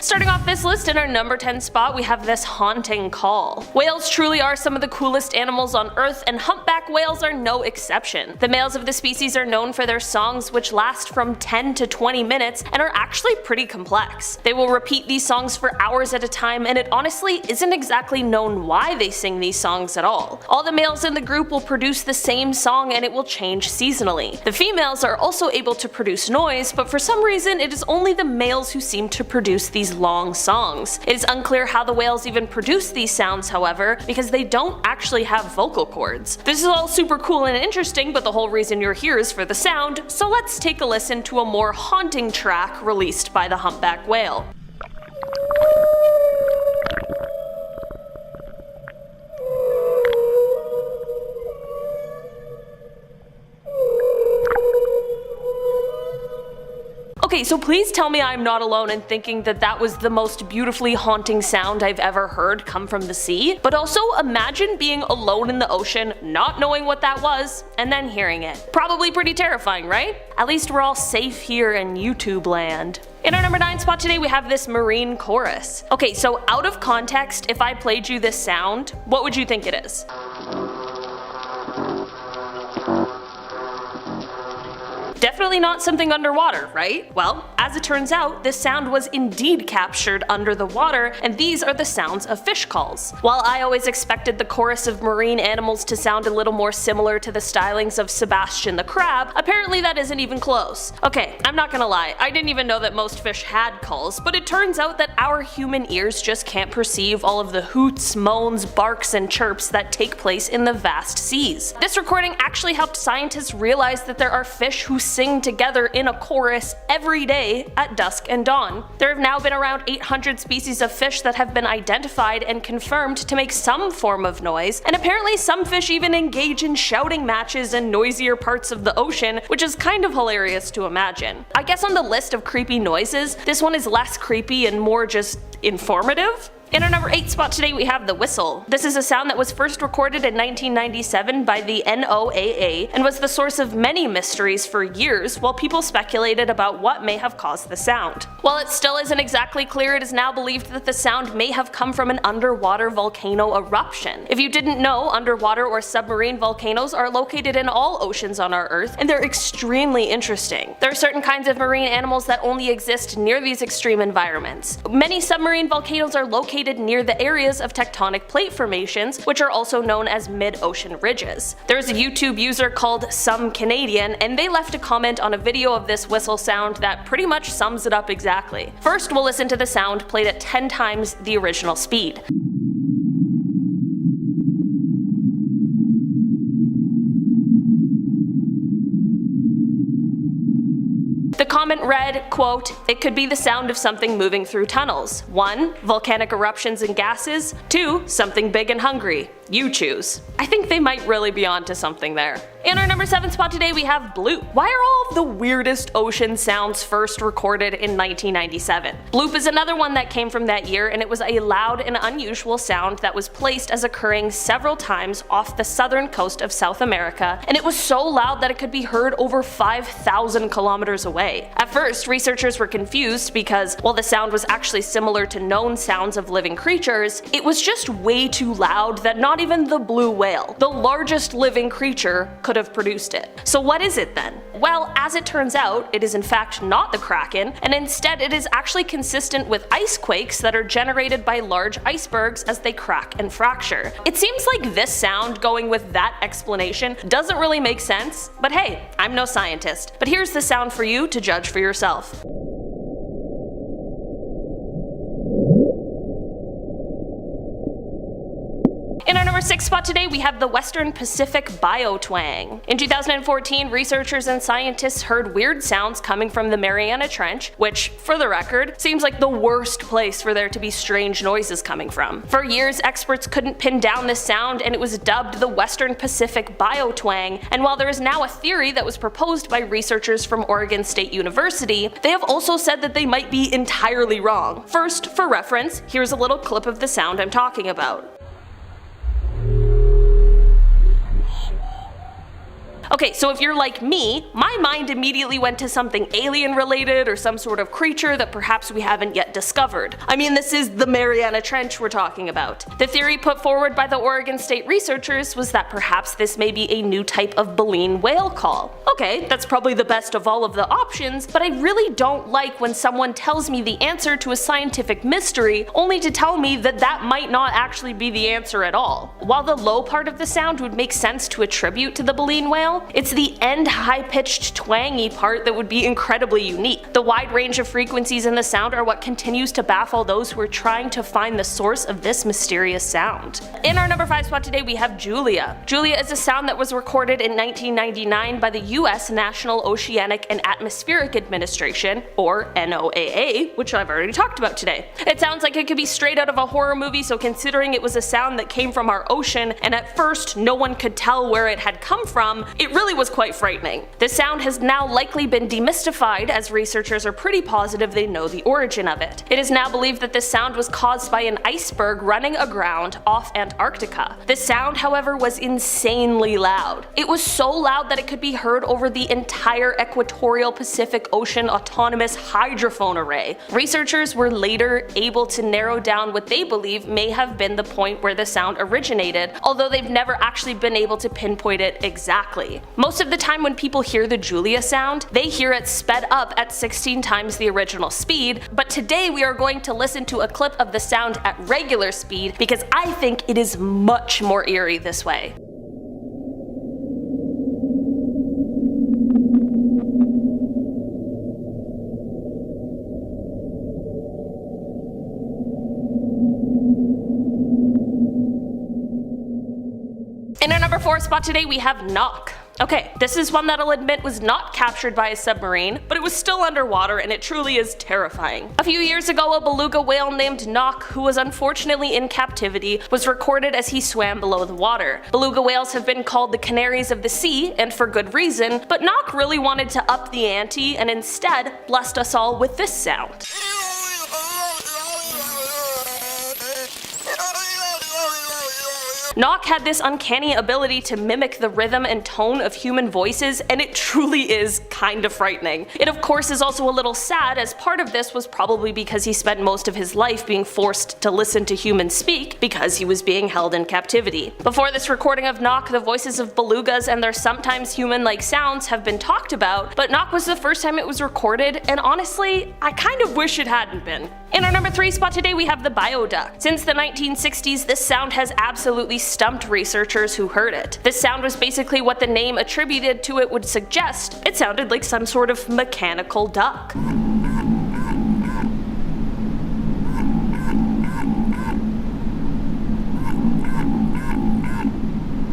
Starting off this list in our number 10 spot, we have this haunting call. Whales truly are some of the coolest animals on Earth, and humpback whales are no exception. The males of the species are known for their songs, which last from 10 to 20 minutes and are actually pretty complex. They will repeat these songs for hours at a time, and it honestly isn't exactly known why they sing these songs at all. All the males in the group will produce the same song, and it will change seasonally. The females are also able to produce noise, but for some reason it is only the males who seem to produce these long songs. It is unclear how the whales even produce these sounds, however, because they don't actually have vocal cords. This is all super cool and interesting, but the whole reason you're here is for the sound, so let's take a listen to a more haunting track released by the humpback whale. Okay, so please tell me I'm not alone in thinking that that was the most beautifully haunting sound I've ever heard come from the sea. But also imagine being alone in the ocean, not knowing what that was, and then hearing it. Probably pretty terrifying, right? At least we're all safe here in YouTube land. In our number 9 spot today, we have this marine chorus. Okay, so out of context, if I played you this sound, what would you think it is? Definitely not something underwater, right? Well, as it turns out, this sound was indeed captured under the water, and these are the sounds of fish calls. While I always expected the chorus of marine animals to sound a little more similar to the stylings of Sebastian the crab, apparently that isn't even close. Okay, I'm not gonna lie, I didn't even know that most fish had calls, but it turns out that our human ears just can't perceive all of the hoots, moans, barks, and chirps that take place in the vast seas. This recording actually helped scientists realize that there are fish who sing together in a chorus every day at dusk and dawn. There have now been around 800 species of fish that have been identified and confirmed to make some form of noise, and apparently some fish even engage in shouting matches in noisier parts of the ocean, which is kind of hilarious to imagine. I guess on the list of creepy noises, this one is less creepy and more just informative. In our number 8 spot today, we have the whistle. This is a sound that was first recorded in 1997 by the NOAA and was the source of many mysteries for years, while people speculated about what may have caused the sound. While it still isn't exactly clear, it is now believed that the sound may have come from an underwater volcano eruption. If you didn't know, underwater or submarine volcanoes are located in all oceans on our Earth, and they're extremely interesting. There are certain kinds of marine animals that only exist near these extreme environments. Many submarine volcanoes are located near the areas of tectonic plate formations, which are also known as mid-ocean ridges. There's a YouTube user called Some Canadian, and they left a comment on a video of this whistle sound that pretty much sums it up exactly. First, we'll listen to the sound played at 10 times the original speed. The comment read, quote, "It could be the sound of something moving through tunnels. 1. Volcanic eruptions and gases. 2. Something big and hungry. You choose." I think they might really be onto something there. In our number 7 spot today, we have bloop. Why are all of the weirdest ocean sounds first recorded in 1997? Bloop is another one that came from that year, and it was a loud and unusual sound that was placed as occurring several times off the southern coast of South America, and it was so loud that it could be heard over 5,000 kilometers away. At first, researchers were confused because, while the sound was actually similar to known sounds of living creatures, it was just way too loud that not even the blue whale, the largest living creature, could have produced it. So what is it then? Well, as it turns out, it is in fact not the Kraken, and instead it is actually consistent with ice quakes that are generated by large icebergs as they crack and fracture. It seems like this sound, going with that explanation, doesn't really make sense, but hey, I'm no scientist. But here's the sound for you to judge for yourself. In our number 6 spot today, we have the Western Pacific biotwang. In 2014, researchers and scientists heard weird sounds coming from the Mariana Trench, which, for the record, seems like the worst place for there to be strange noises coming from. For years, experts couldn't pin down this sound, and it was dubbed the Western Pacific biotwang, and while there is now a theory that was proposed by researchers from Oregon State University, they have also said that they might be entirely wrong. First, for reference, here's a little clip of the sound I'm talking about. Okay, so if you're like me, my mind immediately went to something alien related or some sort of creature that perhaps we haven't yet discovered. I mean, this is the Mariana Trench we're talking about. The theory put forward by the Oregon State researchers was that perhaps this may be a new type of baleen whale call. Okay, that's probably the best of all of the options, but I really don't like when someone tells me the answer to a scientific mystery only to tell me that that might not actually be the answer at all. While the low part of the sound would make sense to attribute to the baleen whale, it's the end high-pitched twangy part that would be incredibly unique. The wide range of frequencies in the sound are what continues to baffle those who are trying to find the source of this mysterious sound. In our number 5 spot today we have Julia. Julia is a sound that was recorded in 1999 by the US National Oceanic and Atmospheric Administration, or NOAA, which I've already talked about today. It sounds like it could be straight out of a horror movie, so considering it was a sound that came from our ocean and at first no one could tell where it had come from, it really was quite frightening. This sound has now likely been demystified, as researchers are pretty positive they know the origin of it. It is now believed that this sound was caused by an iceberg running aground off Antarctica. The sound, however, was insanely loud. It was so loud that it could be heard over the entire equatorial Pacific Ocean autonomous hydrophone array. Researchers were later able to narrow down what they believe may have been the point where the sound originated, although they've never actually been able to pinpoint it exactly. Most of the time when people hear the Julia sound, they hear it sped up at 16 times the original speed, but today we are going to listen to a clip of the sound at regular speed because I think it is much more eerie this way. In our number 4 spot today we have Knock. Okay, this is one that I'll admit was not captured by a submarine, but it was still underwater and it truly is terrifying. A few years ago, a beluga whale named Knock, who was unfortunately in captivity, was recorded as he swam below the water. Beluga whales have been called the canaries of the sea, and for good reason, but Knock really wanted to up the ante and instead blessed us all with this sound. Knock had this uncanny ability to mimic the rhythm and tone of human voices, and it truly is kind of frightening. It of course is also a little sad, as part of this was probably because he spent most of his life being forced to listen to humans speak because he was being held in captivity. Before this recording of Knock, the voices of belugas and their sometimes human-like sounds have been talked about, but Knock was the first time it was recorded, and honestly, I kind of wish it hadn't been. In our number 3 spot today we have the bioduck. Since the 1960s, this sound has absolutely stumped researchers who heard it. This sound was basically what the name attributed to it would suggest. It sounded like some sort of mechanical duck.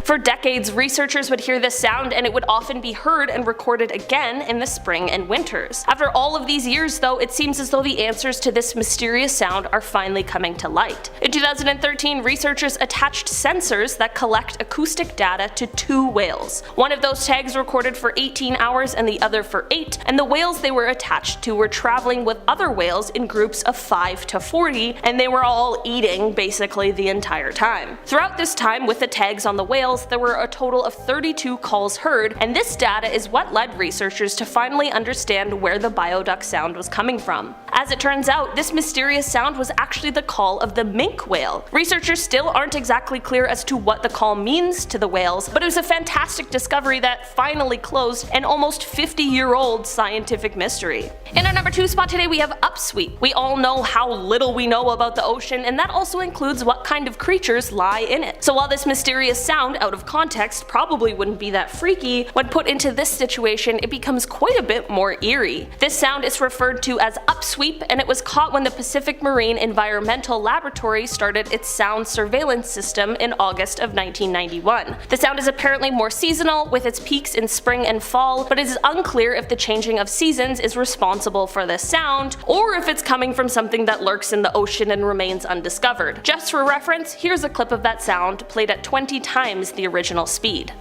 For decades, researchers would hear this sound and it would often be heard and recorded again in the spring and winters. After all of these years though, it seems as though the answers to this mysterious sound are finally coming to light. In 2013, researchers attached sensors that collect acoustic data to 2 whales. One of those tags recorded for 18 hours and the other for 8, and the whales they were attached to were traveling with other whales in groups of 5 to 40, and they were all eating basically the entire time. Throughout this time, with the tags on the whales, there were a total of 32 calls heard, and this data is what led researchers to finally understand where the bioduck sound was coming from. As it turns out, this mysterious sound was actually the call of the minke whale. Researchers still aren't exactly clear as to what the call means to the whales, but it was a fantastic discovery that finally closed an almost 50-year-old scientific mystery. In our number 2 spot today we have upsweep. We all know how little we know about the ocean, and that also includes what kind of creatures lie in it. So while this mysterious sound out of context probably wouldn't be that freaky, when put into this situation it becomes quite a bit more eerie. This sound is referred to as upsweep, and it was caught when the Pacific Marine Environmental Laboratory started its sound surveillance system in August of 1991. The sound is apparently more seasonal, with its peaks in spring and fall, but it is unclear if the changing of seasons is responsible for this sound, or if it's coming from something that lurks in the ocean and remains undiscovered. Just for reference, here's a clip of that sound played at 20 times the original speed.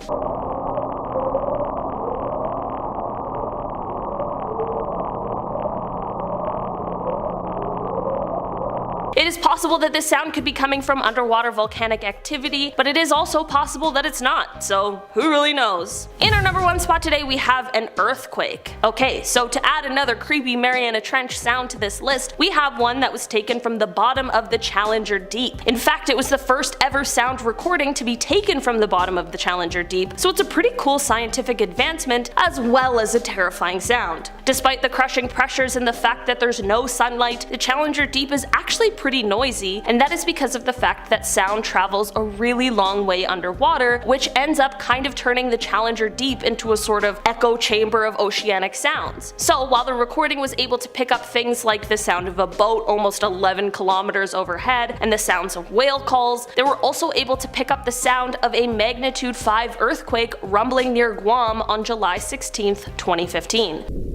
It is possible that this sound could be coming from underwater volcanic activity, but it is also possible that it's not, so who really knows? In our number 1 spot today we have an earthquake. Okay, so to add another creepy Mariana Trench sound to this list, we have one that was taken from the bottom of the Challenger Deep. In fact, it was the first ever sound recording to be taken from the bottom of the Challenger Deep, so it's a pretty cool scientific advancement as well as a terrifying sound. Despite the crushing pressures and the fact that there's no sunlight, the Challenger Deep is actually pretty noisy, and that is because of the fact that sound travels a really long way underwater, which ends up kind of turning the Challenger Deep into a sort of echo chamber of oceanic sounds. So while the recording was able to pick up things like the sound of a boat almost 11 kilometers overhead and the sounds of whale calls, they were also able to pick up the sound of a magnitude 5 earthquake rumbling near Guam on July 16, 2015.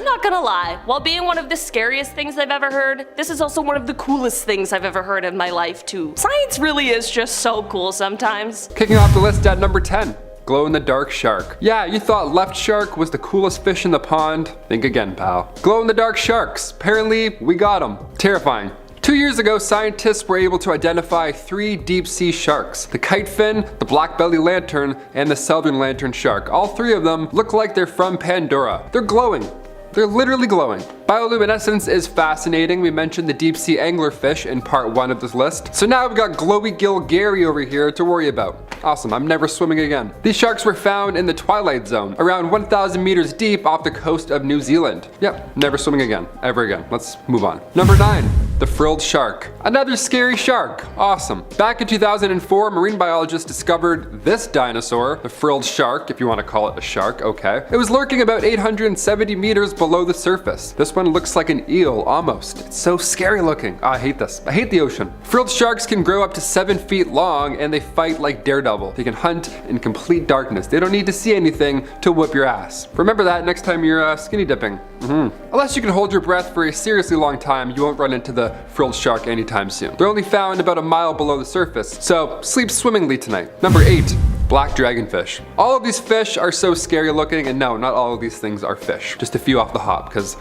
Not gonna lie, while being one of the scariest things I've ever heard, this is also one of the coolest things I've ever heard in my life too. Science really is just so cool sometimes. Kicking off the list at number 10. Glow-in-the-dark shark. Yeah, you thought left shark was the coolest fish in the pond? Think again, pal. Glow-in-the-dark sharks. Apparently, we got them. Terrifying. 2 years ago, scientists were able to identify 3 deep-sea sharks. The kitefin, the black-belly lantern, and the southern lantern shark. All 3 of them look like they're from Pandora. They're glowing. They're literally glowing. Bioluminescence is fascinating. We mentioned the deep sea anglerfish in part 1 of this list. So now we've got glowy gill Gary over here to worry about. Awesome, I'm never swimming again. These sharks were found in the Twilight Zone, around 1,000 meters deep off the coast of New Zealand. Yep, never swimming again, ever again. Let's move on. Number 9. The frilled shark. Another scary shark. Awesome. Back in 2004, marine biologists discovered this dinosaur, the frilled shark, if you want to call it a shark, okay. It was lurking about 870 meters below the surface. This one looks like an eel, almost. It's so scary looking. Oh, I hate this. I hate the ocean. Frilled sharks can grow up to 7 feet long, and they fight like Daredevil. They can hunt in complete darkness. They don't need to see anything to whoop your ass. Remember that next time you're skinny dipping. Unless you can hold your breath for a seriously long time, you won't run into the frilled shark anytime soon. They're only found about a mile below the surface, so sleep swimmingly tonight. Number 8. Black dragonfish. All of these fish are so scary looking, and no, not all of these things are fish. Just a few off the hop, because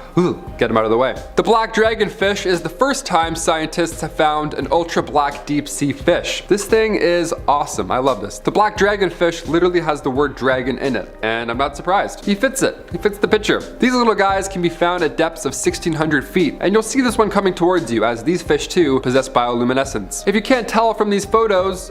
get them out of the way. The black dragonfish is the first time scientists have found an ultra black deep sea fish. This thing is awesome. I love this. The black dragonfish literally has the word dragon in it, and I'm not surprised. He fits it. He fits the picture. These little guys can be found at depths of 1,600 feet, and you'll see this one coming towards you, as these fish too possess bioluminescence. If you can't tell from these photos,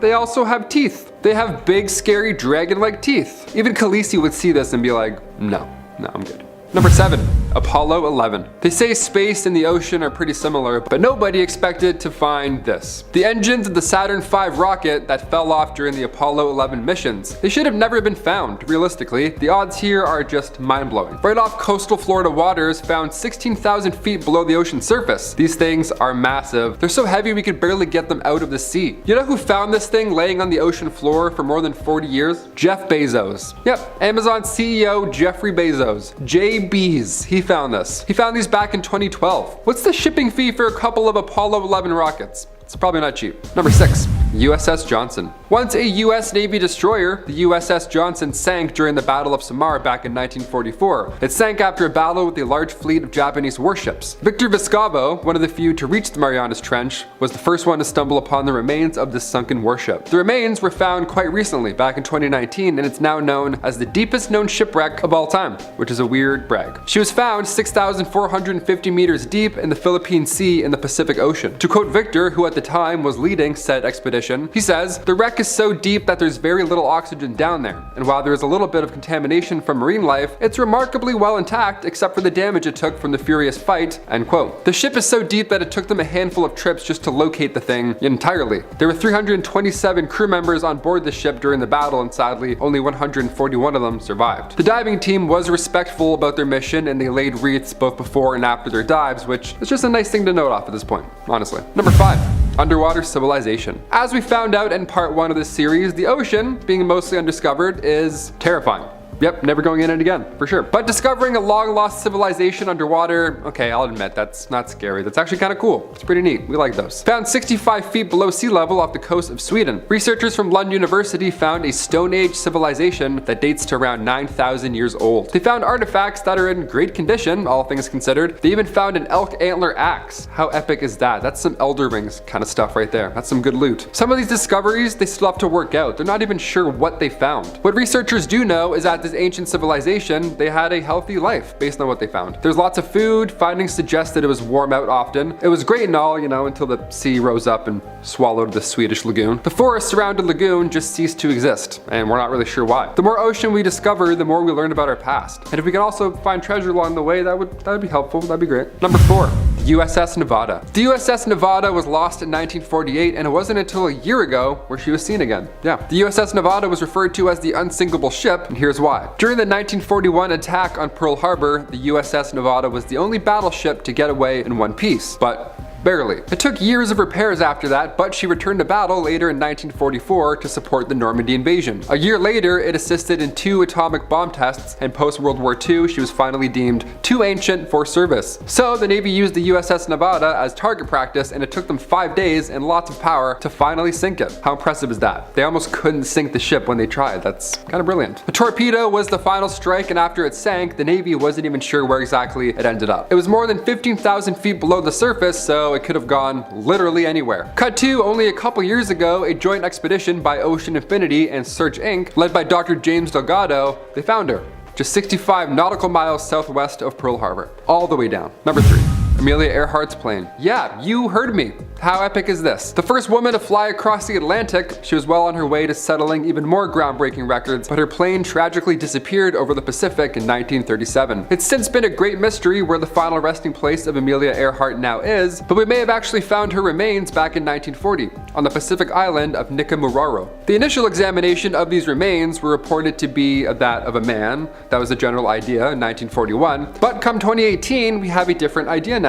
they also have teeth. They have big, scary, dragon-like teeth. Even Khaleesi would see this and be like, no, I'm good. Number 7. Apollo 11. They say space and the ocean are pretty similar, but nobody expected to find this. The engines of the Saturn V rocket that fell off during the Apollo 11 missions. They should have never been found, realistically. The odds here are just mind-blowing. Right off coastal Florida waters, found 16,000 feet below the ocean surface. These things are massive. They're so heavy we could barely get them out of the sea. You know who found this thing laying on the ocean floor for more than 40 years? Jeff Bezos. Yep, Amazon CEO Jeffrey Bezos. JBs. He found this. He found these back in 2012. What's the shipping fee for a couple of Apollo 11 rockets? It's probably not cheap. Number 6. USS Johnson. Once a US Navy destroyer, the USS Johnson sank during the Battle of Samar back in 1944. It sank after a battle with a large fleet of Japanese warships. Victor Vescovo, one of the few to reach the Marianas Trench, was the first one to stumble upon the remains of this sunken warship. The remains were found quite recently, back in 2019, and it's now known as the deepest known shipwreck of all time, which is a weird brag. She was found 6,450 meters deep in the Philippine Sea in the Pacific Ocean. To quote Victor, who at the time was leading said expedition, he says, "The wreck is so deep that there's very little oxygen down there, and while there is a little bit of contamination from marine life, it's remarkably well intact except for the damage it took from the furious fight," end quote. The ship is so deep that it took them a handful of trips just to locate the thing entirely. There were 327 crew members on board the ship during the battle, and sadly, only 141 of them survived. The diving team was respectful about their mission, and they laid wreaths both before and after their dives, which is just a nice thing to note off at this point, honestly. Number 5. Underwater civilization. As we found out in part 1 of this series, the ocean, being mostly undiscovered, is terrifying. Yep, never going in it again, for sure. But discovering a long-lost civilization underwater, okay, I'll admit, that's not scary. That's actually kind of cool. It's pretty neat. We like those. Found 65 feet below sea level off the coast of Sweden. Researchers from Lund University found a Stone Age civilization that dates to around 9,000 years old. They found artifacts that are in great condition, all things considered. They even found an elk antler axe. How epic is that? That's some Elder Rings kind of stuff right there. That's some good loot. Some of these discoveries, they still have to work out. They're not even sure what they found. What researchers do know is that this ancient civilization, they had a healthy life based on what they found. There's lots of food. Findings suggest that it was warm out often. It was great and all, you know, until the sea rose up and swallowed the Swedish lagoon. The forest around the lagoon just ceased to exist, and we're not really sure why. The more ocean we discover, the more we learn about our past. And if we can also find treasure along the way, that would be helpful. That'd be great. Number 4. USS Nevada. The USS Nevada was lost in 1948, and it wasn't until a year ago where she was seen again. Yeah, the USS Nevada was referred to as the unsinkable ship, and here's why. During the 1941 attack on Pearl Harbor, the USS Nevada was the only battleship to get away in one piece, but barely. It took years of repairs after that, but she returned to battle later in 1944 to support the Normandy invasion. A year later, it assisted in 2 atomic bomb tests, and post-World War II, she was finally deemed too ancient for service. So the Navy used the USS Nevada as target practice, and it took them 5 days and lots of power to finally sink it. How impressive is that? They almost couldn't sink the ship when they tried. That's kind of brilliant. A torpedo was the final strike, and after it sank, the Navy wasn't even sure where exactly it ended up. It was more than 15,000 feet below the surface, so it could have gone literally anywhere. Cut to only a couple years ago, a joint expedition by Ocean Infinity and Search Inc., led by Dr. James Delgado, they found her, just 65 nautical miles southwest of Pearl Harbor, all the way down. Number 3. Amelia Earhart's plane. Yeah, you heard me. How epic is this? The first woman to fly across the Atlantic, she was well on her way to settling even more groundbreaking records, but her plane tragically disappeared over the Pacific in 1937. It's since been a great mystery where the final resting place of Amelia Earhart now is, but we may have actually found her remains back in 1940 on the Pacific island of Nikamuraro. The initial examination of these remains were reported to be that of a man. That was the general idea in 1941, but come 2018, we have a different idea now.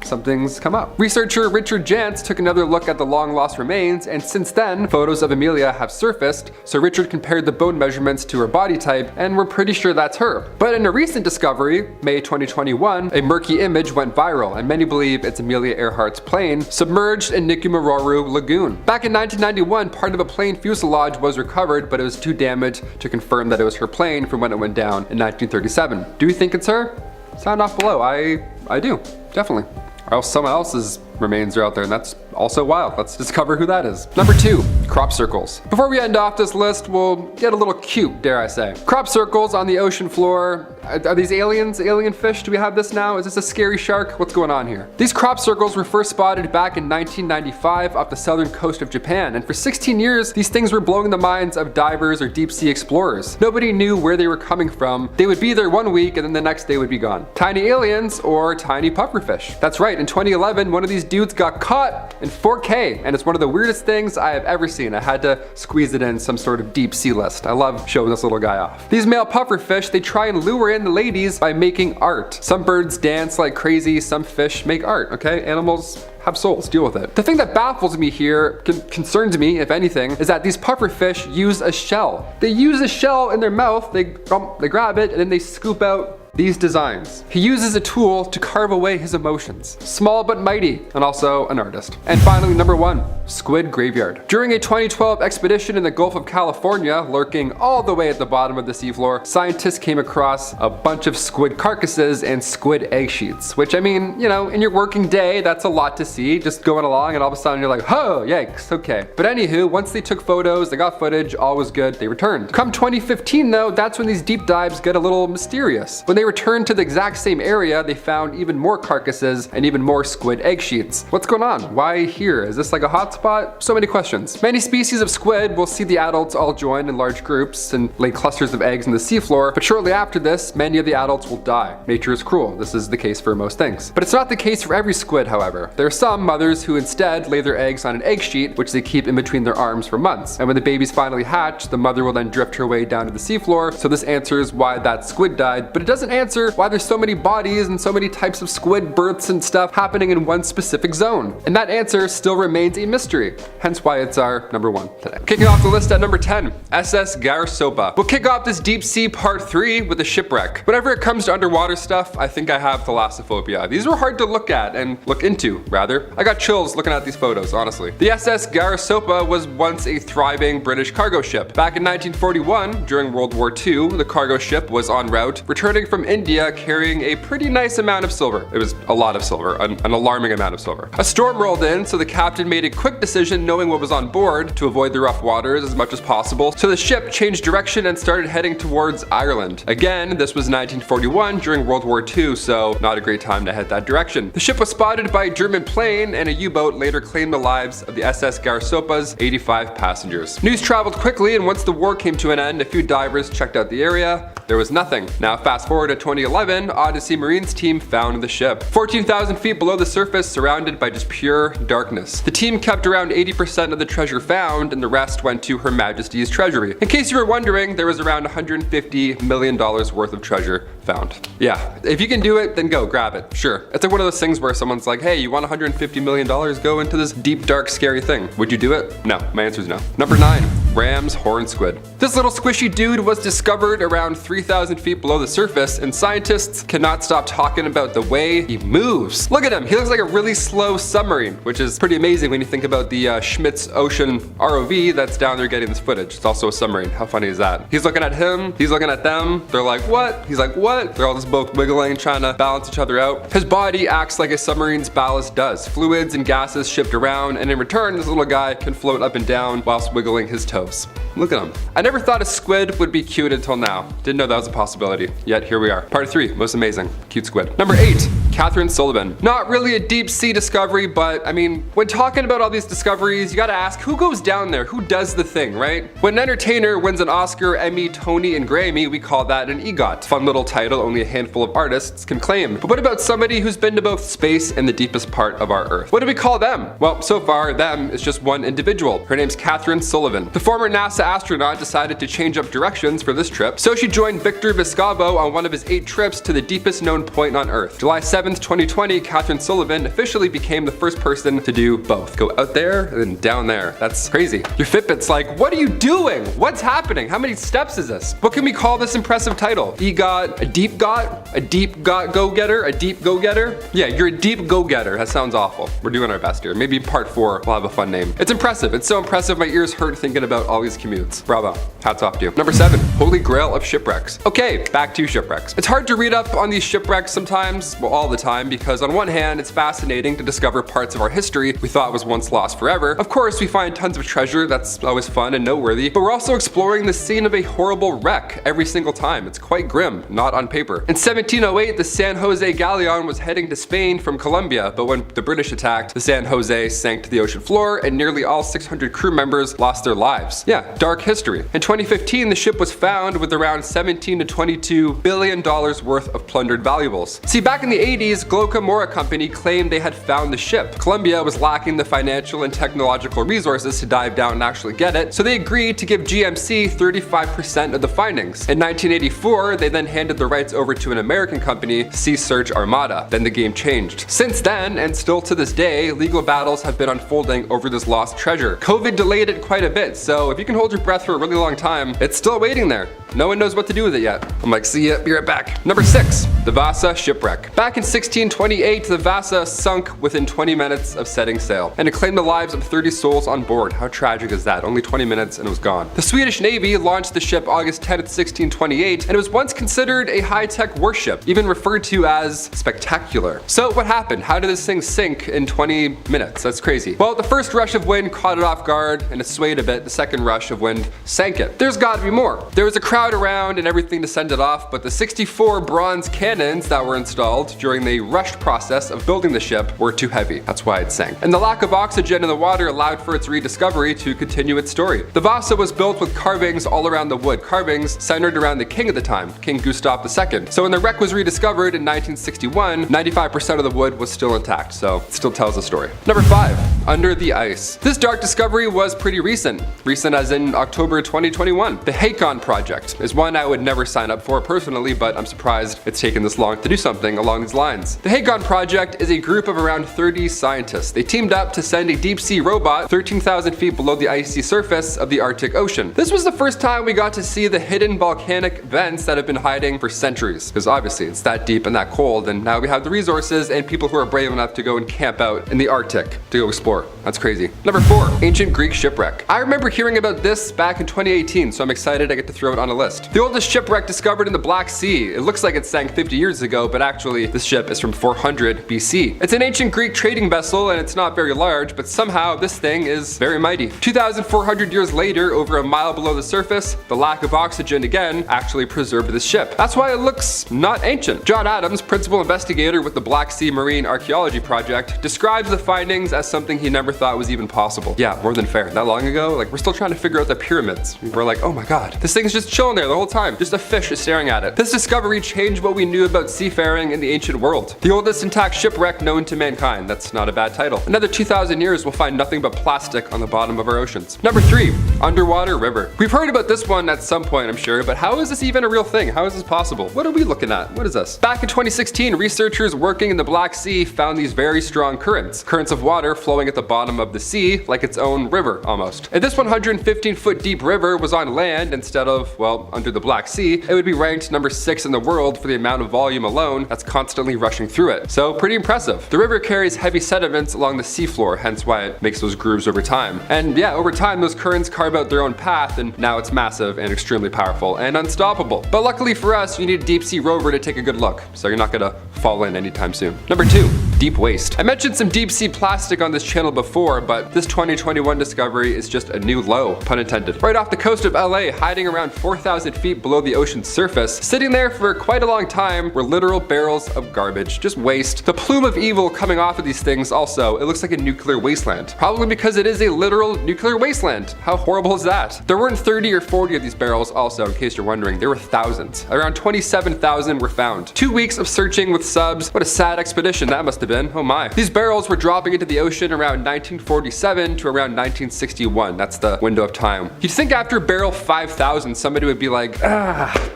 Something's come up. Researcher Richard Jantz took another look at the long-lost remains, and since then, photos of Amelia have surfaced, so Richard compared the bone measurements to her body type, and we're pretty sure that's her. But in a recent discovery, May 2021, a murky image went viral, and many believe it's Amelia Earhart's plane, submerged in Nikamuraro Lagoon. Back in 1991, part of a plane fuselage was recovered, but it was too damaged to confirm that it was her plane from when it went down in 1937. Do you think it's her? Sound off below. I do, definitely. Or else someone else's remains are out there, and that's also wild. Let's discover who that is. Number 2, crop circles. Before we end off this list, we'll get a little cute, dare I say. Crop circles on the ocean floor. Are these aliens? Alien fish? Do we have this now? Is this a scary shark? What's going on here? These crop circles were first spotted back in 1995 off the southern coast of Japan, and for 16 years, these things were blowing the minds of divers or deep sea explorers. Nobody knew where they were coming from. They would be there one week, and then the next day would be gone. Tiny aliens or tiny pufferfish. That's right, in 2011, one of these dudes got caught in 4K, and it's one of the weirdest things I have ever seen. I had to squeeze it in some sort of deep sea list. I love showing this little guy off. These male pufferfish, they try and lure in the ladies by making art. Some birds dance like crazy, some fish make art, okay? Animals have souls, deal with it. The thing that baffles me here, concerns me if anything, is that these pufferfish use a shell. They use a shell in their mouth, they grab it, and then they scoop out these designs. He uses a tool to carve away his emotions. Small but mighty, and also an artist. And finally, number 1, squid graveyard. During a 2012 expedition in the Gulf of California, lurking all the way at the bottom of the seafloor, scientists came across a bunch of squid carcasses and squid egg sheets, which, I mean, you know, in your working day, that's a lot to see, just going along, and all of a sudden you're like, oh, yikes, okay. But anywho, once they took photos, they got footage, all was good, they returned. Come 2015 though, that's when these deep dives get a little mysterious. When they returned to the exact same area, they found even more carcasses and even more squid egg sheets. What's going on? Why here? Is this like a hotspot? So many questions. Many species of squid will see the adults all join in large groups and lay clusters of eggs in the seafloor, but shortly after this, many of the adults will die. Nature is cruel. This is the case for most things. But it's not the case for every squid, however. There are some mothers who instead lay their eggs on an egg sheet, which they keep in between their arms for months. And when the babies finally hatch, the mother will then drift her way down to the seafloor. So this answers why that squid died, but it doesn't answer why there's so many bodies and so many types of squid births and stuff happening in one specific zone. And that answer still remains a mystery, hence why it's our number 1 today. Kicking off the list at number 10, SS Garsopa. We'll kick off this deep sea part 3 with a shipwreck. Whenever it comes to underwater stuff, I think I have thalassophobia. These were hard to look at and look into, rather. I got chills looking at these photos, honestly. The SS Garsopa was once a thriving British cargo ship. Back in 1941, during World War II, the cargo ship was en route, returning from India carrying a pretty nice amount of silver. It was a lot of silver, an alarming amount of silver. A storm rolled in, so the captain made a quick decision, knowing what was on board, to avoid the rough waters as much as possible. So the ship changed direction and started heading towards Ireland. Again, this was 1941 during World War II, so not a great time to head that direction. The ship was spotted by a German plane, and a U-boat later claimed the lives of the SS Garsopa's 85 passengers. News traveled quickly, and once the war came to an end, a few divers checked out the area. There was nothing. Now fast forward to 2011, Odyssey Marine's team found the ship. 14,000 feet below the surface, surrounded by just pure darkness. The team kept around 80% of the treasure found, and the rest went to Her Majesty's treasury. In case you were wondering, there was around $150 million worth of treasure found. Yeah, if you can do it, then go grab it. Sure. It's like one of those things where someone's like, hey, you want $150 million? Go into this deep, dark, scary thing. Would you do it? No. My answer is no. Number 9. Ram's horn squid. This little squishy dude was discovered around 3,000 feet below the surface, and scientists cannot stop talking about the way he moves. Look at him. He looks like a really slow submarine, which is pretty amazing when you think about the Schmitz Ocean ROV that's down there getting this footage. It's also a submarine. How funny is that? He's looking at him. He's looking at them. They're like, what? He's like, what? They're all just both wiggling, trying to balance each other out. His body acts like a submarine's ballast does. Fluids and gases shift around, and in return, this little guy can float up and down whilst wiggling his toes. Look at him. I never thought a squid would be cute until now. Didn't know that was a possibility. Yet here we are. Part 3, most amazing. Cute squid. Number 8, Catherine Sullivan. Not really a deep sea discovery, but I mean, when talking about all these discoveries, you gotta ask, who goes down there? Who does the thing, right? When an entertainer wins an Oscar, Emmy, Tony, and Grammy, we call that an EGOT. Fun little title only a handful of artists can claim. But what about somebody who's been to both space and the deepest part of our Earth? What do we call them? Well, so far, them is just one individual. Her name's Catherine Sullivan. The former NASA astronaut decided to change up directions for this trip, so she joined Victor Vescovo on one of his 8 trips to the deepest known point on Earth. July 7th, 2020, Catherine Sullivan officially became the first person to do both. Go out there and then down there. That's crazy. Your Fitbit's like, what are you doing? What's happening? How many steps is this? What can we call this impressive title? EGOT, a deep got? A deep got go-getter? A deep go-getter? Yeah, you're a deep go-getter. That sounds awful. We're doing our best here. Maybe part 4 will have a fun name. It's impressive. It's so impressive my ears hurt thinking about all these commutes. Bravo. Hats off to you. Number 7, Holy Grail of shipwrecks. Okay, back to shipwrecks. It's hard to read up on these shipwrecks sometimes, well, all the time, because on one hand, it's fascinating to discover parts of our history we thought was once lost forever. Of course, we find tons of treasure. That's always fun and noteworthy, but we're also exploring the scene of a horrible wreck every single time. It's quite grim, not on paper. In 1708, the San Jose galleon was heading to Spain from Colombia, but when the British attacked, the San Jose sank to the ocean floor, and nearly all 600 crew members lost their lives. Yeah, dark history. In 2015, the ship was found with around 17 to 22 billion dollars worth of plundered valuables. See, back in the 80s, Glocamora Company claimed they had found the ship. Colombia was lacking the financial and technological resources to dive down and actually get it, so they agreed to give GMC 35% of the findings. In 1984, they then handed the rights over to an American company, Sea Search Armada. Then the game changed. Since then, and still to this day, legal battles have been unfolding over this lost treasure. COVID delayed it quite a bit, so if you can hold your breath for a really long time, it's still waiting there. No one knows what to do with it yet. I'm like, see ya, be right back. Number 6, the Vasa shipwreck. Back in 1628, the Vasa sunk within 20 minutes of setting sail, and it claimed the lives of 30 souls on board. How tragic is that? Only 20 minutes and it was gone. The Swedish Navy launched the ship August 10th, 1628, and it was once considered a high-tech warship, even referred to as spectacular. So what happened? How did this thing sink in 20 minutes? That's crazy. Well, the first rush of wind caught it off guard, and it swayed a bit. The second rush of wind sank it. There's gotta be more. There was a crowd around and everything to send it off, but the 64 bronze cannons that were installed during during the rushed process of building the ship were too heavy. That's why it sank. And the lack of oxygen in the water allowed for its rediscovery to continue its story. The Vasa was built with carvings all around the wood, carvings centered around the king of the time, King Gustav II. So when the wreck was rediscovered in 1961, 95% of the wood was still intact, so it still tells the story. Number 5, under the ice. This dark discovery was pretty recent. Recent as in October 2021. The Hakon project is one I would never sign up for personally, but I'm surprised it's taken this long to do something along these lines. The Hakon project is a group of around 30 scientists. They teamed up to send a deep sea robot 13,000 feet below the icy surface of the Arctic Ocean. This was the first time we got to see the hidden volcanic vents that have been hiding for centuries, because obviously it's that deep and that cold, and now we have the resources and people who are brave enough to go and camp out in the Arctic to go explore. That's crazy. Number 4, ancient Greek shipwreck. I remember hearing about this back in 2018, so I'm excited I get to throw it on a list. The oldest shipwreck discovered in the Black Sea. It looks like it sank 50 years ago, but actually this ship is from 400 BC. It's an ancient Greek trading vessel and it's not very large, but somehow this thing is very mighty. 2,400 years later, over a mile below the surface, the lack of oxygen again actually preserved this ship. That's why it looks not ancient. John Adams, principal investigator with the Black Sea Marine Archaeology Project, describes the findings as something he never thought was even possible. Yeah, more than fair. That long ago, like, we're still trying to figure out the pyramids. We're like, oh my god, this thing's just chilling there the whole time. Just a fish is staring at it. This discovery changed what we knew about seafaring in the ancient world. The oldest intact shipwreck known to mankind. That's not a bad title. Another 2,000 years we'll find nothing but plastic on the bottom of our oceans. Number 3, underwater river. We've heard about this one at some point, I'm sure, but how is this even a real thing? How is this possible? What are we looking at? What is this? Back in 2016, researchers working in the Black Sea found these very strong currents. Currents of water flowing at the bottom of the sea like its own river almost. If this 115-foot deep river was on land instead of, well, under the Black Sea, it would be ranked number 6 in the world for the amount of volume alone that's constantly rushing through it. So pretty impressive. The river carries heavy sediments along the seafloor, hence why it makes those grooves over time. And yeah, over time those currents carve out their own path, and now it's massive and extremely powerful and unstoppable. But luckily for us, you need a deep sea rover to take a good look, so you're not gonna fall in anytime soon. Number 2, deep waste. I mentioned some deep sea plastic on this channel before, but this 2021 discovery is just a new low, pun intended. Right off the coast of LA, hiding around 4,000 feet below the ocean's surface, sitting there for quite a long time, were literal barrels of garbage, just waste. The plume of evil coming off of these things also, it looks like a nuclear wasteland. Probably because it is a literal nuclear wasteland. How horrible is that? There weren't 30 or 40 of these barrels also, in case you're wondering. There were thousands. Around 27,000 were found. 2 weeks of searching with subs. What a sad expedition that must have been. Oh my. These barrels were dropping into the ocean around 1947 to around 1961. That's the window of time. You'd think after barrel 5,000, somebody would be like,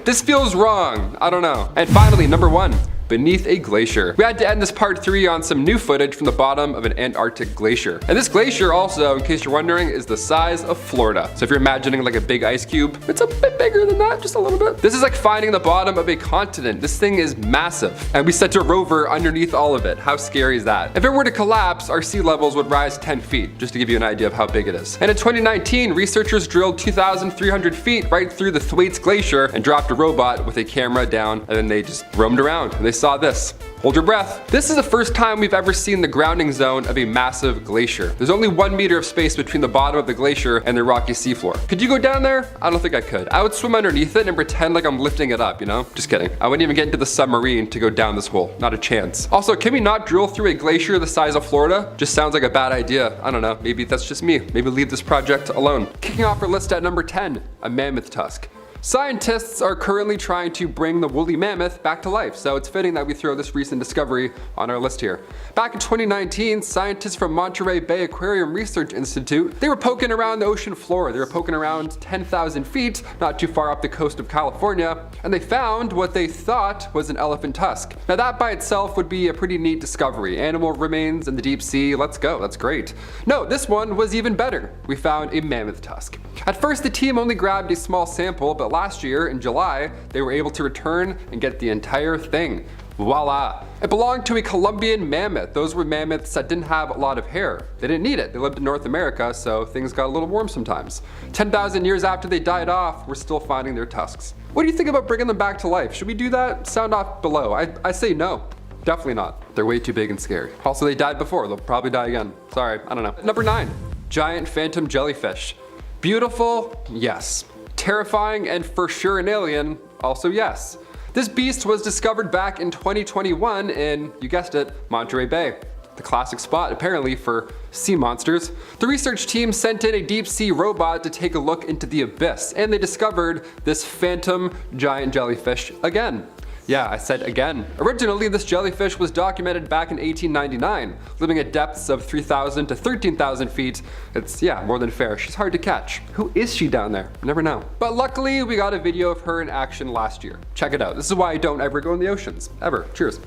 this feels wrong. I don't know. And finally, number 1. Beneath a glacier. We had to end this part 3 on some new footage from the bottom of an Antarctic glacier. And this glacier also, in case you're wondering, is the size of Florida. So if you're imagining like a big ice cube, it's a bit bigger than that, just a little bit. This is like finding the bottom of a continent. This thing is massive. And we sent a rover underneath all of it. How scary is that? If it were to collapse, our sea levels would rise 10 feet, just to give you an idea of how big it is. And in 2019, researchers drilled 2,300 feet right through the Thwaites Glacier and dropped a robot with a camera down, and then they just roamed around and they saw this. Hold your breath. This is the first time we've ever seen the grounding zone of a massive glacier. There's only 1 meter of space between the bottom of the glacier and the rocky seafloor. Could you go down there? I don't think I could. I would swim underneath it and pretend like I'm lifting it up, you know? Just kidding. I wouldn't even get into the submarine to go down this hole. Not a chance. Also, can we not drill through a glacier the size of Florida? Just sounds like a bad idea. I don't know. Maybe that's just me. Maybe leave this project alone. Kicking off our list at number 10, a mammoth tusk. Scientists are currently trying to bring the woolly mammoth back to life, so it's fitting that we throw this recent discovery on our list here. Back in 2019, scientists from Monterey Bay Aquarium Research Institute, they were poking around the ocean floor. They were poking around 10,000 feet, not too far off the coast of California, and they found what they thought was an elephant tusk. Now that by itself would be a pretty neat discovery. Animal remains in the deep sea, let's go, that's great. No, this one was even better. We found a mammoth tusk. At first, the team only grabbed a small sample, but last year, in July, they were able to return and get the entire thing. Voila! It belonged to a Colombian mammoth. Those were mammoths that didn't have a lot of hair. They didn't need it. They lived in North America, so things got a little warm sometimes. 10,000 years after they died off, we're still finding their tusks. What do you think about bringing them back to life? Should we do that? Sound off below. I say no. Definitely not. They're way too big and scary. Also, they died before. They'll probably die again. Sorry, I don't know. Number 9, giant phantom jellyfish. Beautiful? Yes. Terrifying and for sure an alien? Also yes. This beast was discovered back in 2021 in, you guessed it, Monterey Bay. The classic spot apparently for sea monsters. The research team sent in a deep sea robot to take a look into the abyss, and they discovered this phantom giant jellyfish again. Yeah, I said again. Originally, this jellyfish was documented back in 1899, living at depths of 3,000 to 13,000 feet. It's, yeah, more than fair. She's hard to catch. Who is she down there? Never know. But luckily, we got a video of her in action last year. Check it out. This is why I don't ever go in the oceans. Ever. Cheers.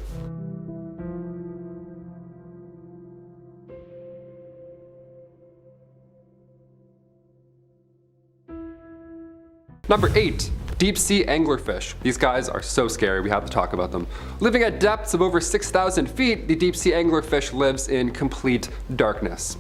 Number 8. Deep sea anglerfish. These guys are so scary, we have to talk about them. Living at depths of over 6,000 feet, the deep sea anglerfish lives in complete darkness.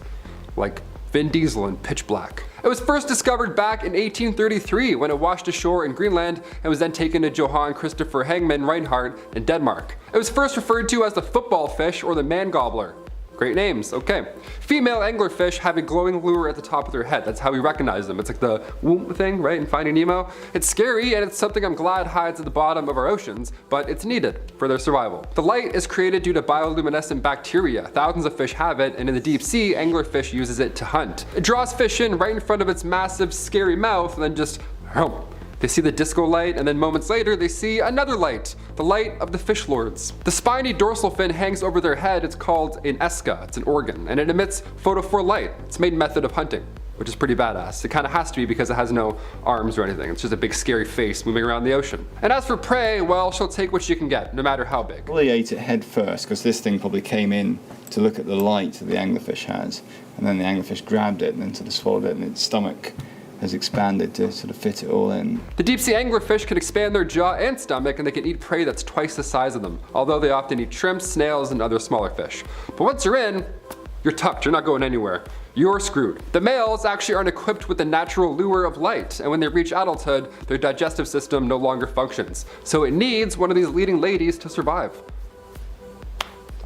Like Vin Diesel in Pitch Black. It was first discovered back in 1833 when it washed ashore in Greenland and was then taken to Johann Christopher Hangman Reinhardt in Denmark. It was first referred to as the football fish or the man gobbler. Great names, okay. Female anglerfish have a glowing lure at the top of their head. That's how we recognize them. It's like the whoop thing, right, in Finding Nemo. It's scary and it's something I'm glad hides at the bottom of our oceans, but it's needed for their survival. The light is created due to bioluminescent bacteria. Thousands of fish have it, and in the deep sea, anglerfish uses it to hunt. It draws fish in right in front of its massive, scary mouth and then just, they see the disco light, and then moments later they see another light, the light of the fish lords. The spiny dorsal fin hangs over their head. It's called an esca, it's an organ, and it emits photophore light. It's a main method of hunting, which is pretty badass. It kind of has to be because it has no arms or anything. It's just a big scary face moving around the ocean. And as for prey, well, she'll take what she can get, no matter how big. Well, they ate it head first because this thing probably came in to look at the light that the anglerfish has, and then the anglerfish grabbed it and then sort of swallowed it, and its stomach has expanded to sort of fit it all in. The deep sea anglerfish can expand their jaw and stomach, and they can eat prey that's twice the size of them, although they often eat shrimps, snails, and other smaller fish. But once you're in, you're tucked, you're not going anywhere. You're screwed. The males actually aren't equipped with the natural lure of light, and when they reach adulthood, their digestive system no longer functions. So it needs one of these leading ladies to survive.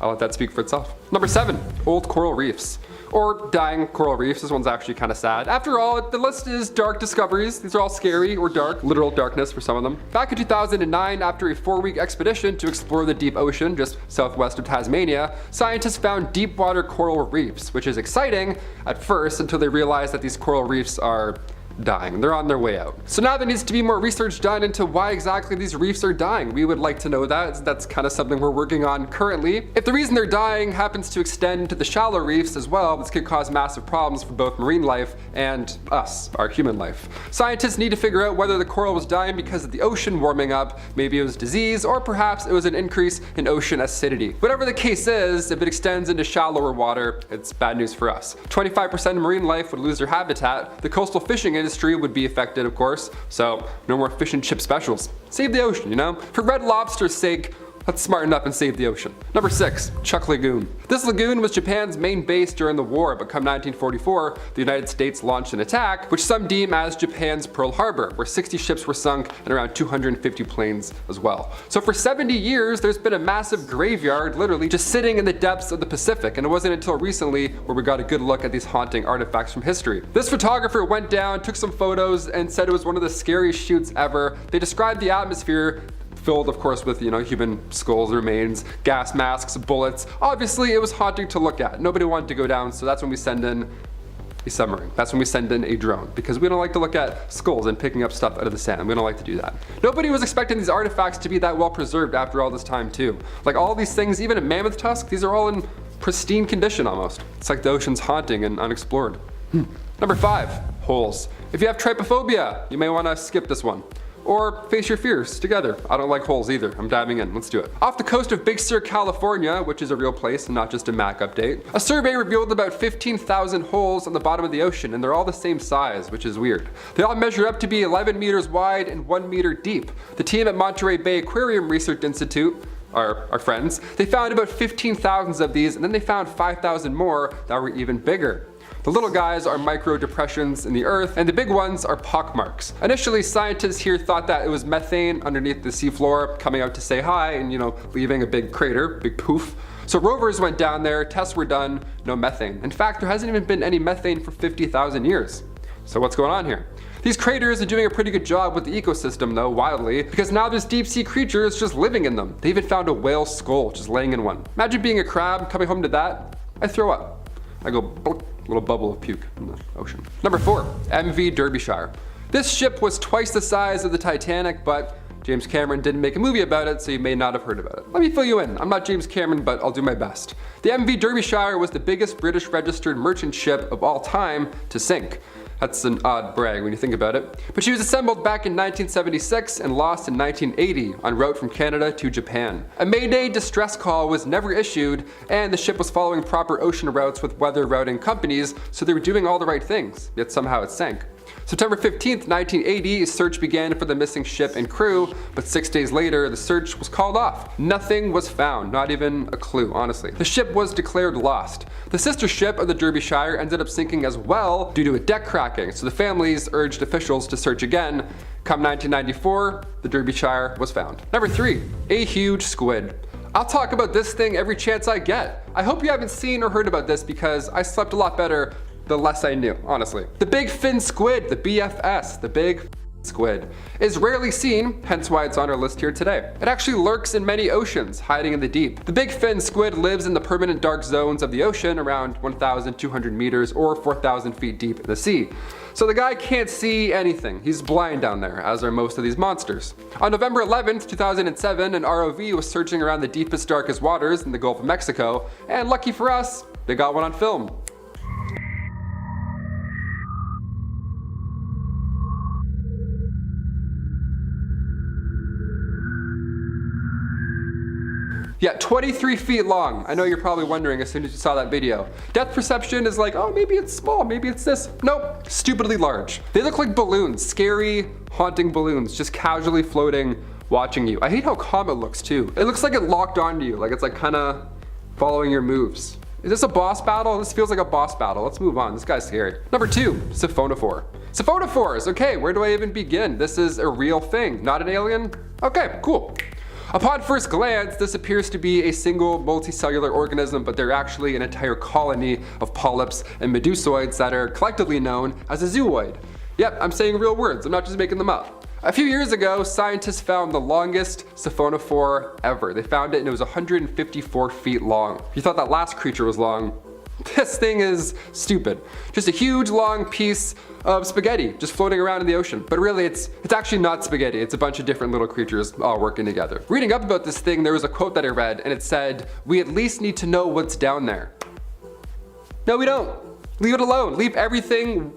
I'll let that speak for itself. Number 7, old coral reefs. Or dying coral reefs. This one's actually kind of sad. After all, the list is dark discoveries. These are all scary or dark, literal darkness for some of them. Back in 2009, after a 4-week expedition to explore the deep ocean just southwest of Tasmania, scientists found deep water coral reefs, which is exciting at first until they realized that these coral reefs are dying. They're on their way out. So now there needs to be more research done into why exactly these reefs are dying. We would like to know that. That's kind of something we're working on currently. If the reason they're dying happens to extend to the shallow reefs as well, this could cause massive problems for both marine life and us, our human life. Scientists need to figure out whether the coral was dying because of the ocean warming up, maybe it was disease, or perhaps it was an increase in ocean acidity. Whatever the case is, if it extends into shallower water, it's bad news for us. 25% of marine life would lose their habitat. The coastal fishing industry would be affected, of course, so no more fish and chip specials. Save the ocean, you know? For red lobster's sake, let's smarten up and save the ocean. Number 6, Chuck Lagoon. This lagoon was Japan's main base during the war, but come 1944, the United States launched an attack, which some deem as Japan's Pearl Harbor, where 60 ships were sunk and around 250 planes as well. So for 70 years, there's been a massive graveyard, literally, just sitting in the depths of the Pacific, and it wasn't until recently where we got a good look at these haunting artifacts from history. This photographer went down, took some photos, and said it was one of the scariest shoots ever. They described the atmosphere filled, of course, with, human skulls, remains, gas masks, bullets. Obviously, it was haunting to look at. Nobody wanted to go down, so that's when we send in a submarine. That's when we send in a drone, because we don't like to look at skulls and picking up stuff out of the sand. We don't like to do that. Nobody was expecting these artifacts to be that well preserved after all this time, too. Like all these things, even a mammoth tusk, these are all in pristine condition almost. It's like the ocean's haunting and unexplored. Number 5, holes. If you have trypophobia, you may want to skip this one. Or face your fears together. I don't like holes either. I'm diving in. Let's do it. Off the coast of Big Sur, California, which is a real place and not just a Mac update, a survey revealed about 15,000 holes on the bottom of the ocean, and they're all the same size, which is weird. They all measure up to be 11 meters wide and 1 meter deep. The team at Monterey Bay Aquarium Research Institute, our friends, they found about 15,000 of these, and then they found 5,000 more that were even bigger. The little guys are micro depressions in the earth, and the big ones are pockmarks. Initially, scientists here thought that it was methane underneath the seafloor coming out to say hi and, leaving a big crater, big poof. So rovers went down there, tests were done, no methane. In fact, there hasn't even been any methane for 50,000 years. So what's going on here? These craters are doing a pretty good job with the ecosystem though, wildly, because now there's deep sea creatures just living in them. They even found a whale skull just laying in one. Imagine being a crab, coming home to that. I throw up. I go blip, little bubble of puke in the ocean. Number 4, MV Derbyshire. This ship was twice the size of the Titanic, but James Cameron didn't make a movie about it, so you may not have heard about it. Let me fill you in. I'm not James Cameron, but I'll do my best. The MV Derbyshire was the biggest British registered merchant ship of all time to sink. That's an odd brag when you think about it. But she was assembled back in 1976 and lost in 1980 en route from Canada to Japan. A Mayday distress call was never issued, and the ship was following proper ocean routes with weather routing companies, so they were doing all the right things, yet somehow it sank. September 15th, 1980, a search began for the missing ship and crew, but 6 days later, the search was called off. Nothing was found, not even a clue, honestly. The ship was declared lost. The sister ship of the Derbyshire ended up sinking as well due to a deck cracking, so the families urged officials to search again. Come 1994, the Derbyshire was found. Number 3, a huge squid. I'll talk about this thing every chance I get. I hope you haven't seen or heard about this because I slept a lot better the less I knew, honestly. The big fin squid, the BFS, the big squid, is rarely seen, hence why it's on our list here today. It actually lurks in many oceans, hiding in the deep. The big fin squid lives in the permanent dark zones of the ocean around 1,200 meters or 4,000 feet deep in the sea. So the guy can't see anything. He's blind down there, as are most of these monsters. On November 11th, 2007, an ROV was searching around the deepest, darkest waters in the Gulf of Mexico, and lucky for us, they got one on film. Yeah, 23 feet long. I know you're probably wondering as soon as you saw that video. Depth perception is like, oh, maybe it's small, maybe it's this. Nope, stupidly large. They look like balloons, scary, haunting balloons, just casually floating, watching you. I hate how calm it looks too. It looks like it locked onto you, like it's like kinda following your moves. Is this a boss battle? This feels like a boss battle. Let's move on, this guy's scary. Number 2, Siphonophore. Siphonophores, okay, where do I even begin? This is a real thing, not an alien? Okay, cool. Upon first glance, this appears to be a single multicellular organism, but they're actually an entire colony of polyps and medusoids that are collectively known as a zooid. Yep, I'm saying real words, I'm not just making them up. A few years ago, scientists found the longest siphonophore ever. They found it and it was 154 feet long. If you thought that last creature was long, this thing is stupid. Just a huge long piece of spaghetti just floating around in the ocean. But really it's actually not spaghetti, it's a bunch of different little creatures all working together. Reading up about this thing, there was a quote that I read and it said, "We at least need to know what's down there." No, we don't. Leave it alone. Leave everything,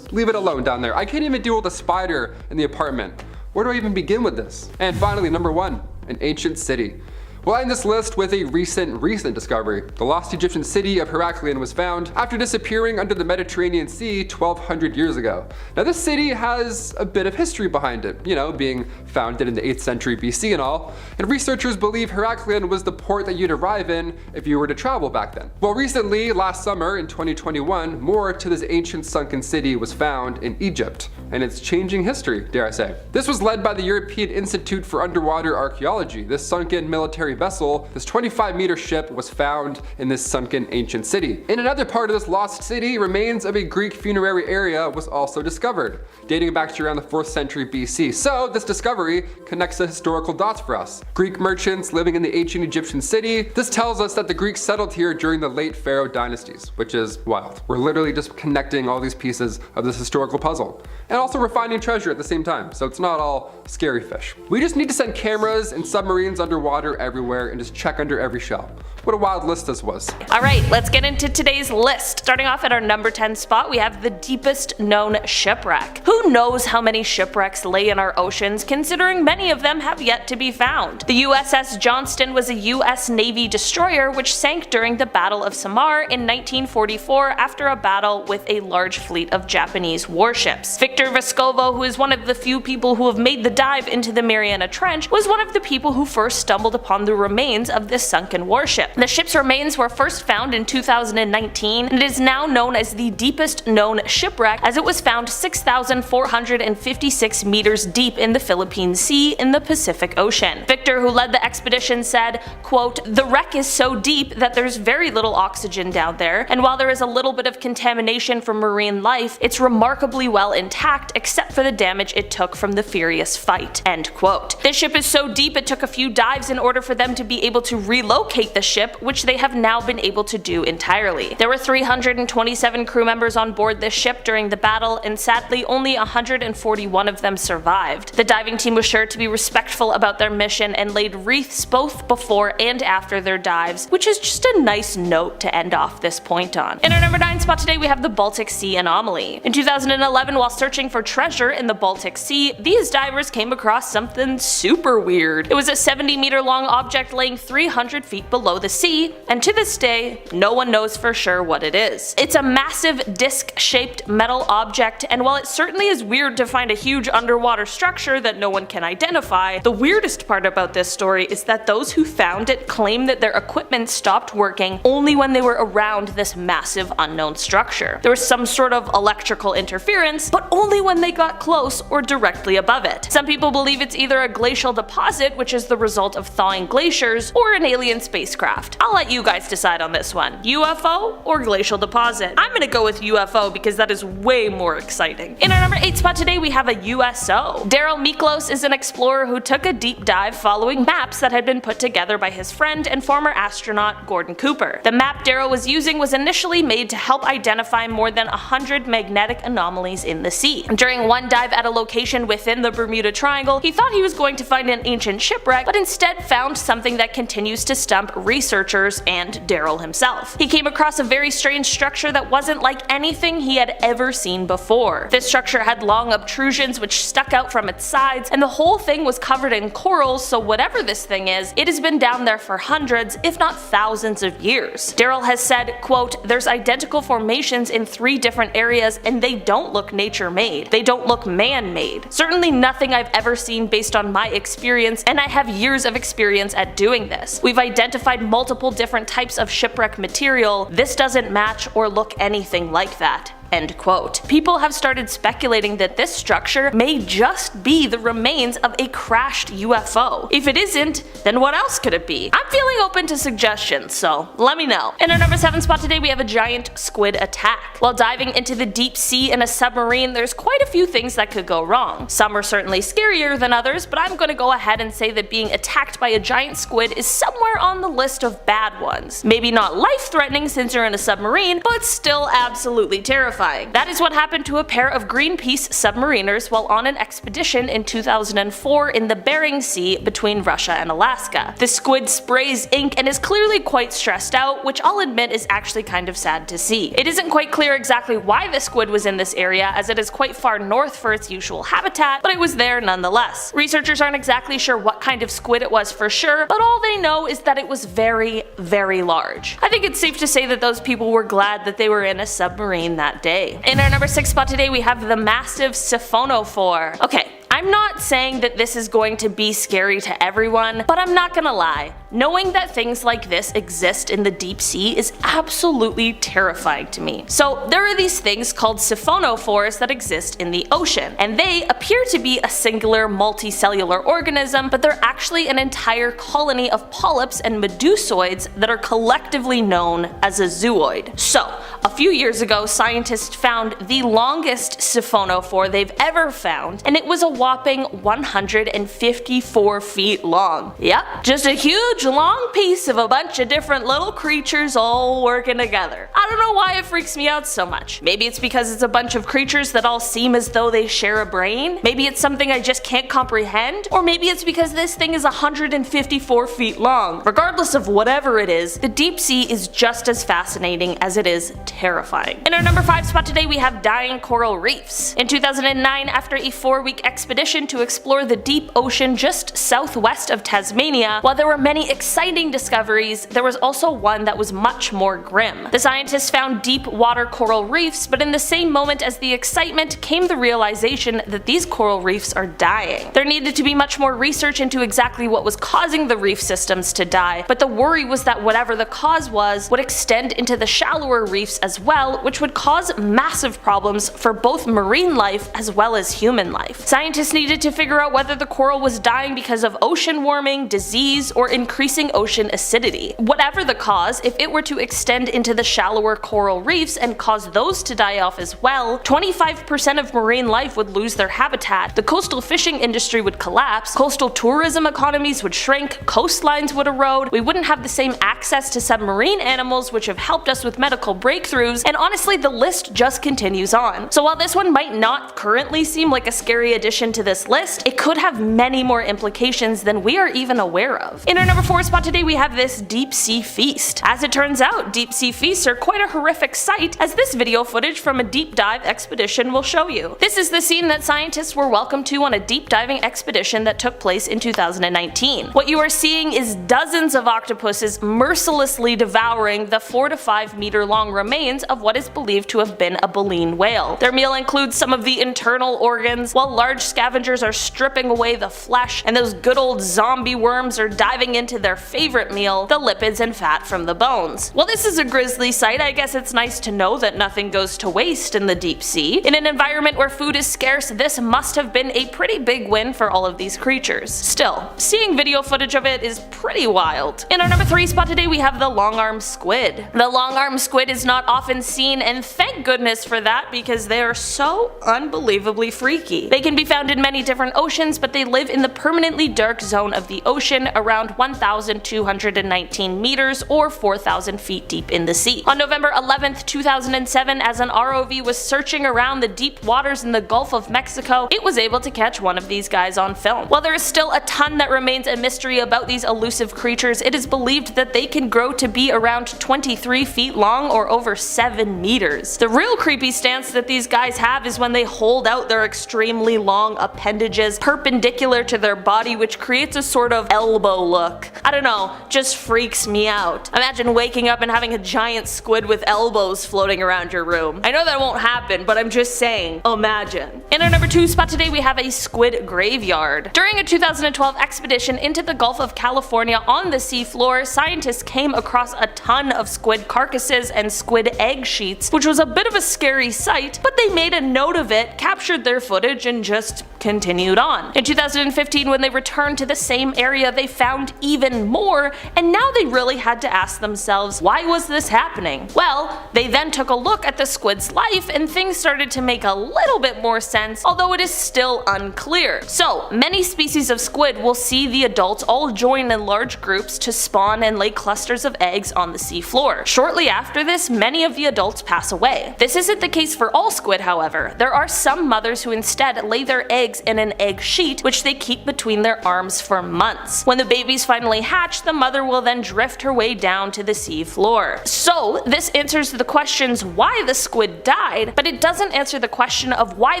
leave it alone down there. I can't even deal with a spider in the apartment. Where do I even begin with this? And finally, number 1, an ancient city. We'll end this list with a recent discovery. The lost Egyptian city of Heraklion was found after disappearing under the Mediterranean Sea 1,200 years ago. Now this city has a bit of history behind it, you know, being founded in the 8th century BC and all, and researchers believe Heraklion was the port that you'd arrive in if you were to travel back then. Well, recently, last summer in 2021, more to this ancient sunken city was found in Egypt, and it's changing history, dare I say. This was led by the European Institute for Underwater Archaeology. This sunken military vessel, this 25-meter ship, was found in this sunken ancient city. In another part of this lost city, remains of a Greek funerary area was also discovered, dating back to around the 4th century BC. So this discovery connects the historical dots for us. Greek merchants living in the ancient Egyptian city. This tells us that the Greeks settled here during the late pharaoh dynasties, which is wild. We're literally just connecting all these pieces of this historical puzzle. And also we're finding treasure at the same time, so it's not all scary fish. We just need to send cameras and submarines underwater everywhere and just check under every shell. What a wild list this was. Alright, let's get into today's list. Starting off at our number 10 spot, we have the deepest known shipwreck. Who knows how many shipwrecks lay in our oceans, considering many of them have yet to be found. The USS Johnston was a US Navy destroyer which sank during the Battle of Samar in 1944 after a battle with a large fleet of Japanese warships. Victor Vescovo, who is one of the few people who have made the dive into the Mariana Trench, was one of the people who first stumbled upon the the remains of this sunken warship. The ship's remains were first found in 2019, and it is now known as the deepest known shipwreck, as it was found 6,456 meters deep in the Philippine Sea in the Pacific Ocean. Victor, who led the expedition, said, quote, "The wreck is so deep that there's very little oxygen down there, and while there is a little bit of contamination from marine life, it's remarkably well intact except for the damage it took from the furious fight." End quote. This ship is so deep it took a few dives in order for them to be able to relocate the ship, which they have now been able to do entirely. There were 327 crew members on board this ship during the battle, and sadly only 141 of them survived. The diving team was sure to be respectful about their mission and laid wreaths both before and after their dives, which is just a nice note to end off this point on. In our number 9 spot today we have the Baltic Sea anomaly. In 2011, while searching for treasure in the Baltic Sea, these divers came across something super weird. It was a 70-meter long object laying 300 feet below the sea, and to this day, no one knows for sure what it is. It's a massive disc-shaped metal object, and while it certainly is weird to find a huge underwater structure that no one can identify, the weirdest part about this story is that those who found it claim that their equipment stopped working only when they were around this massive unknown structure. There was some sort of electrical interference, but only when they got close or directly above it. Some people believe it's either a glacial deposit, which is the result of thawing glaciers, or an alien spacecraft. I'll let you guys decide on this one. UFO or glacial deposit? I'm gonna go with UFO because that is way more exciting. In our number 8 spot today we have a USO. Daryl Miklos is an explorer who took a deep dive following maps that had been put together by his friend and former astronaut Gordon Cooper. The map Daryl was using was initially made to help identify more than 100 magnetic anomalies in the sea. During one dive at a location within the Bermuda Triangle, he thought he was going to find an ancient shipwreck, but instead found something that continues to stump researchers and Daryl himself. He came across a very strange structure that wasn't like anything he had ever seen before. This structure had long obtrusions which stuck out from its sides, and the whole thing was covered in corals, so whatever this thing is, it has been down there for hundreds, if not thousands of years. Daryl has said, quote, "There's identical formations in 3 different areas and they don't look nature-made. They don't look man-made. Certainly nothing I've ever seen based on my experience, and I have years of experience at doing this. We've identified multiple different types of shipwreck material. This doesn't match or look anything like that." End quote. People have started speculating that this structure may just be the remains of a crashed UFO. If it isn't, then what else could it be? I'm feeling open to suggestions, so let me know. In our number 7 spot today we have a giant squid attack. While diving into the deep sea in a submarine, there's quite a few things that could go wrong. Some are certainly scarier than others, but I'm gonna go ahead and say that being attacked by a giant squid is somewhere on the list of bad ones. Maybe not life-threatening since you're in a submarine, but still absolutely terrifying. That is what happened to a pair of Greenpeace submariners while on an expedition in 2004 in the Bering Sea between Russia and Alaska. The squid sprays ink and is clearly quite stressed out, which I'll admit is actually kind of sad to see. It isn't quite clear exactly why the squid was in this area, as it is quite far north for its usual habitat, but it was there nonetheless. Researchers aren't exactly sure what kind of squid it was for sure, but all they know is that it was very, very large. I think it's safe to say that those people were glad that they were in a submarine that day. In our number 6 spot today we have the massive siphonophore. Okay, I'm not saying that this is going to be scary to everyone, but I'm not gonna lie. Knowing that things like this exist in the deep sea is absolutely terrifying to me. So there are these things called siphonophores that exist in the ocean, and they appear to be a singular multicellular organism, but they're actually an entire colony of polyps and medusoids that are collectively known as a zooid. So, a few years ago, scientists found the longest siphonophore they've ever found, and it was a whopping 154 feet long. Yep, just a huge long piece of a bunch of different little creatures all working together. I don't know why it freaks me out so much. Maybe it's because it's a bunch of creatures that all seem as though they share a brain. Maybe it's something I just can't comprehend. Or maybe it's because this thing is 154 feet long. Regardless of whatever it is, the deep sea is just as fascinating as it is terrifying. In our number 5 spot today we have dying coral reefs. In 2009, after a 4-week expedition to explore the deep ocean just southwest of Tasmania, while there were many exciting discoveries, there was also one that was much more grim. The scientists found deep water coral reefs, but in the same moment as the excitement came the realization that these coral reefs are dying. There needed to be much more research into exactly what was causing the reef systems to die, but the worry was that whatever the cause was would extend into the shallower reefs as well, which would cause massive problems for both marine life as well as human life. Scientists needed to figure out whether the coral was dying because of ocean warming, disease, or increasing ocean acidity. Whatever the cause, if it were to extend into the shallower coral reefs and cause those to die off as well, 25% of marine life would lose their habitat, the coastal fishing industry would collapse, coastal tourism economies would shrink, coastlines would erode, we wouldn't have the same access to submarine animals which have helped us with medical breakthroughs, and honestly the list just continues on. So while this one might not currently seem like a scary addition to this list, it could have many more implications than we are even aware of. In our number 4 spot today we have this deep sea feast. As it turns out, deep sea feasts are quite a horrific sight, as this video footage from a deep dive expedition will show you. This is the scene that scientists were welcomed to on a deep diving expedition that took place in 2019. What you are seeing is dozens of octopuses mercilessly devouring the 4 to 5 meter long remains of what is believed to have been a baleen whale. Their meal includes some of the internal organs, while large scavengers are stripping away the flesh, and those good old zombie worms are diving into their favorite meal, the lipids and fat from the bones. While this is a grisly sight, I guess it's nice to know that nothing goes to waste in the deep sea. In an environment where food is scarce, this must have been a pretty big win for all of these creatures. Still, seeing video footage of it is pretty wild. In our number 3 spot today we have the long-armed squid. The long-armed squid is not often seen, and thank goodness for that, because they are so unbelievably freaky. They can be found in many different oceans, but they live in the permanently dark zone of the ocean around 1,219 meters or 4,000 feet deep in the sea. On November 11th, 2007, as an ROV was searching around the deep waters in the Gulf of Mexico, it was able to catch one of these guys on film. While there is still a ton that remains a mystery about these elusive creatures, it is believed that they can grow to be around 23 feet long or over 7 meters. The real creepy stance that these guys have is when they hold out their extremely long appendages perpendicular to their body, which creates a sort of elbow look. I don't know, just freaks me out. Imagine waking up and having a giant squid with elbows floating around your room. I know that won't happen, but I'm just saying, imagine. In our number 2 spot today we have a squid graveyard. During a 2012 expedition into the Gulf of California on the seafloor, scientists came across a ton of squid carcasses and squid egg sheets, which was a bit of a scary sight, but they made a note of it, captured their footage, and just continued on. In 2015, when they returned to the same area, they found even more, and now they really had to ask themselves, why was this happening? Well, they then took a look at the squid's life, and things started to make a little bit more sense, although it is still unclear. So, many species of squid will see the adults all join in large groups to spawn and lay clusters of eggs on the seafloor. Shortly after this, many of the adults pass away. This isn't the case for all squid, however. There are some mothers who instead lay their eggs in an egg sheet, which they keep between their arms for months. When the babies finally hatch, the mother will then drift her way down to the sea floor. So this answers the questions why the squid died, but it doesn't answer the question of why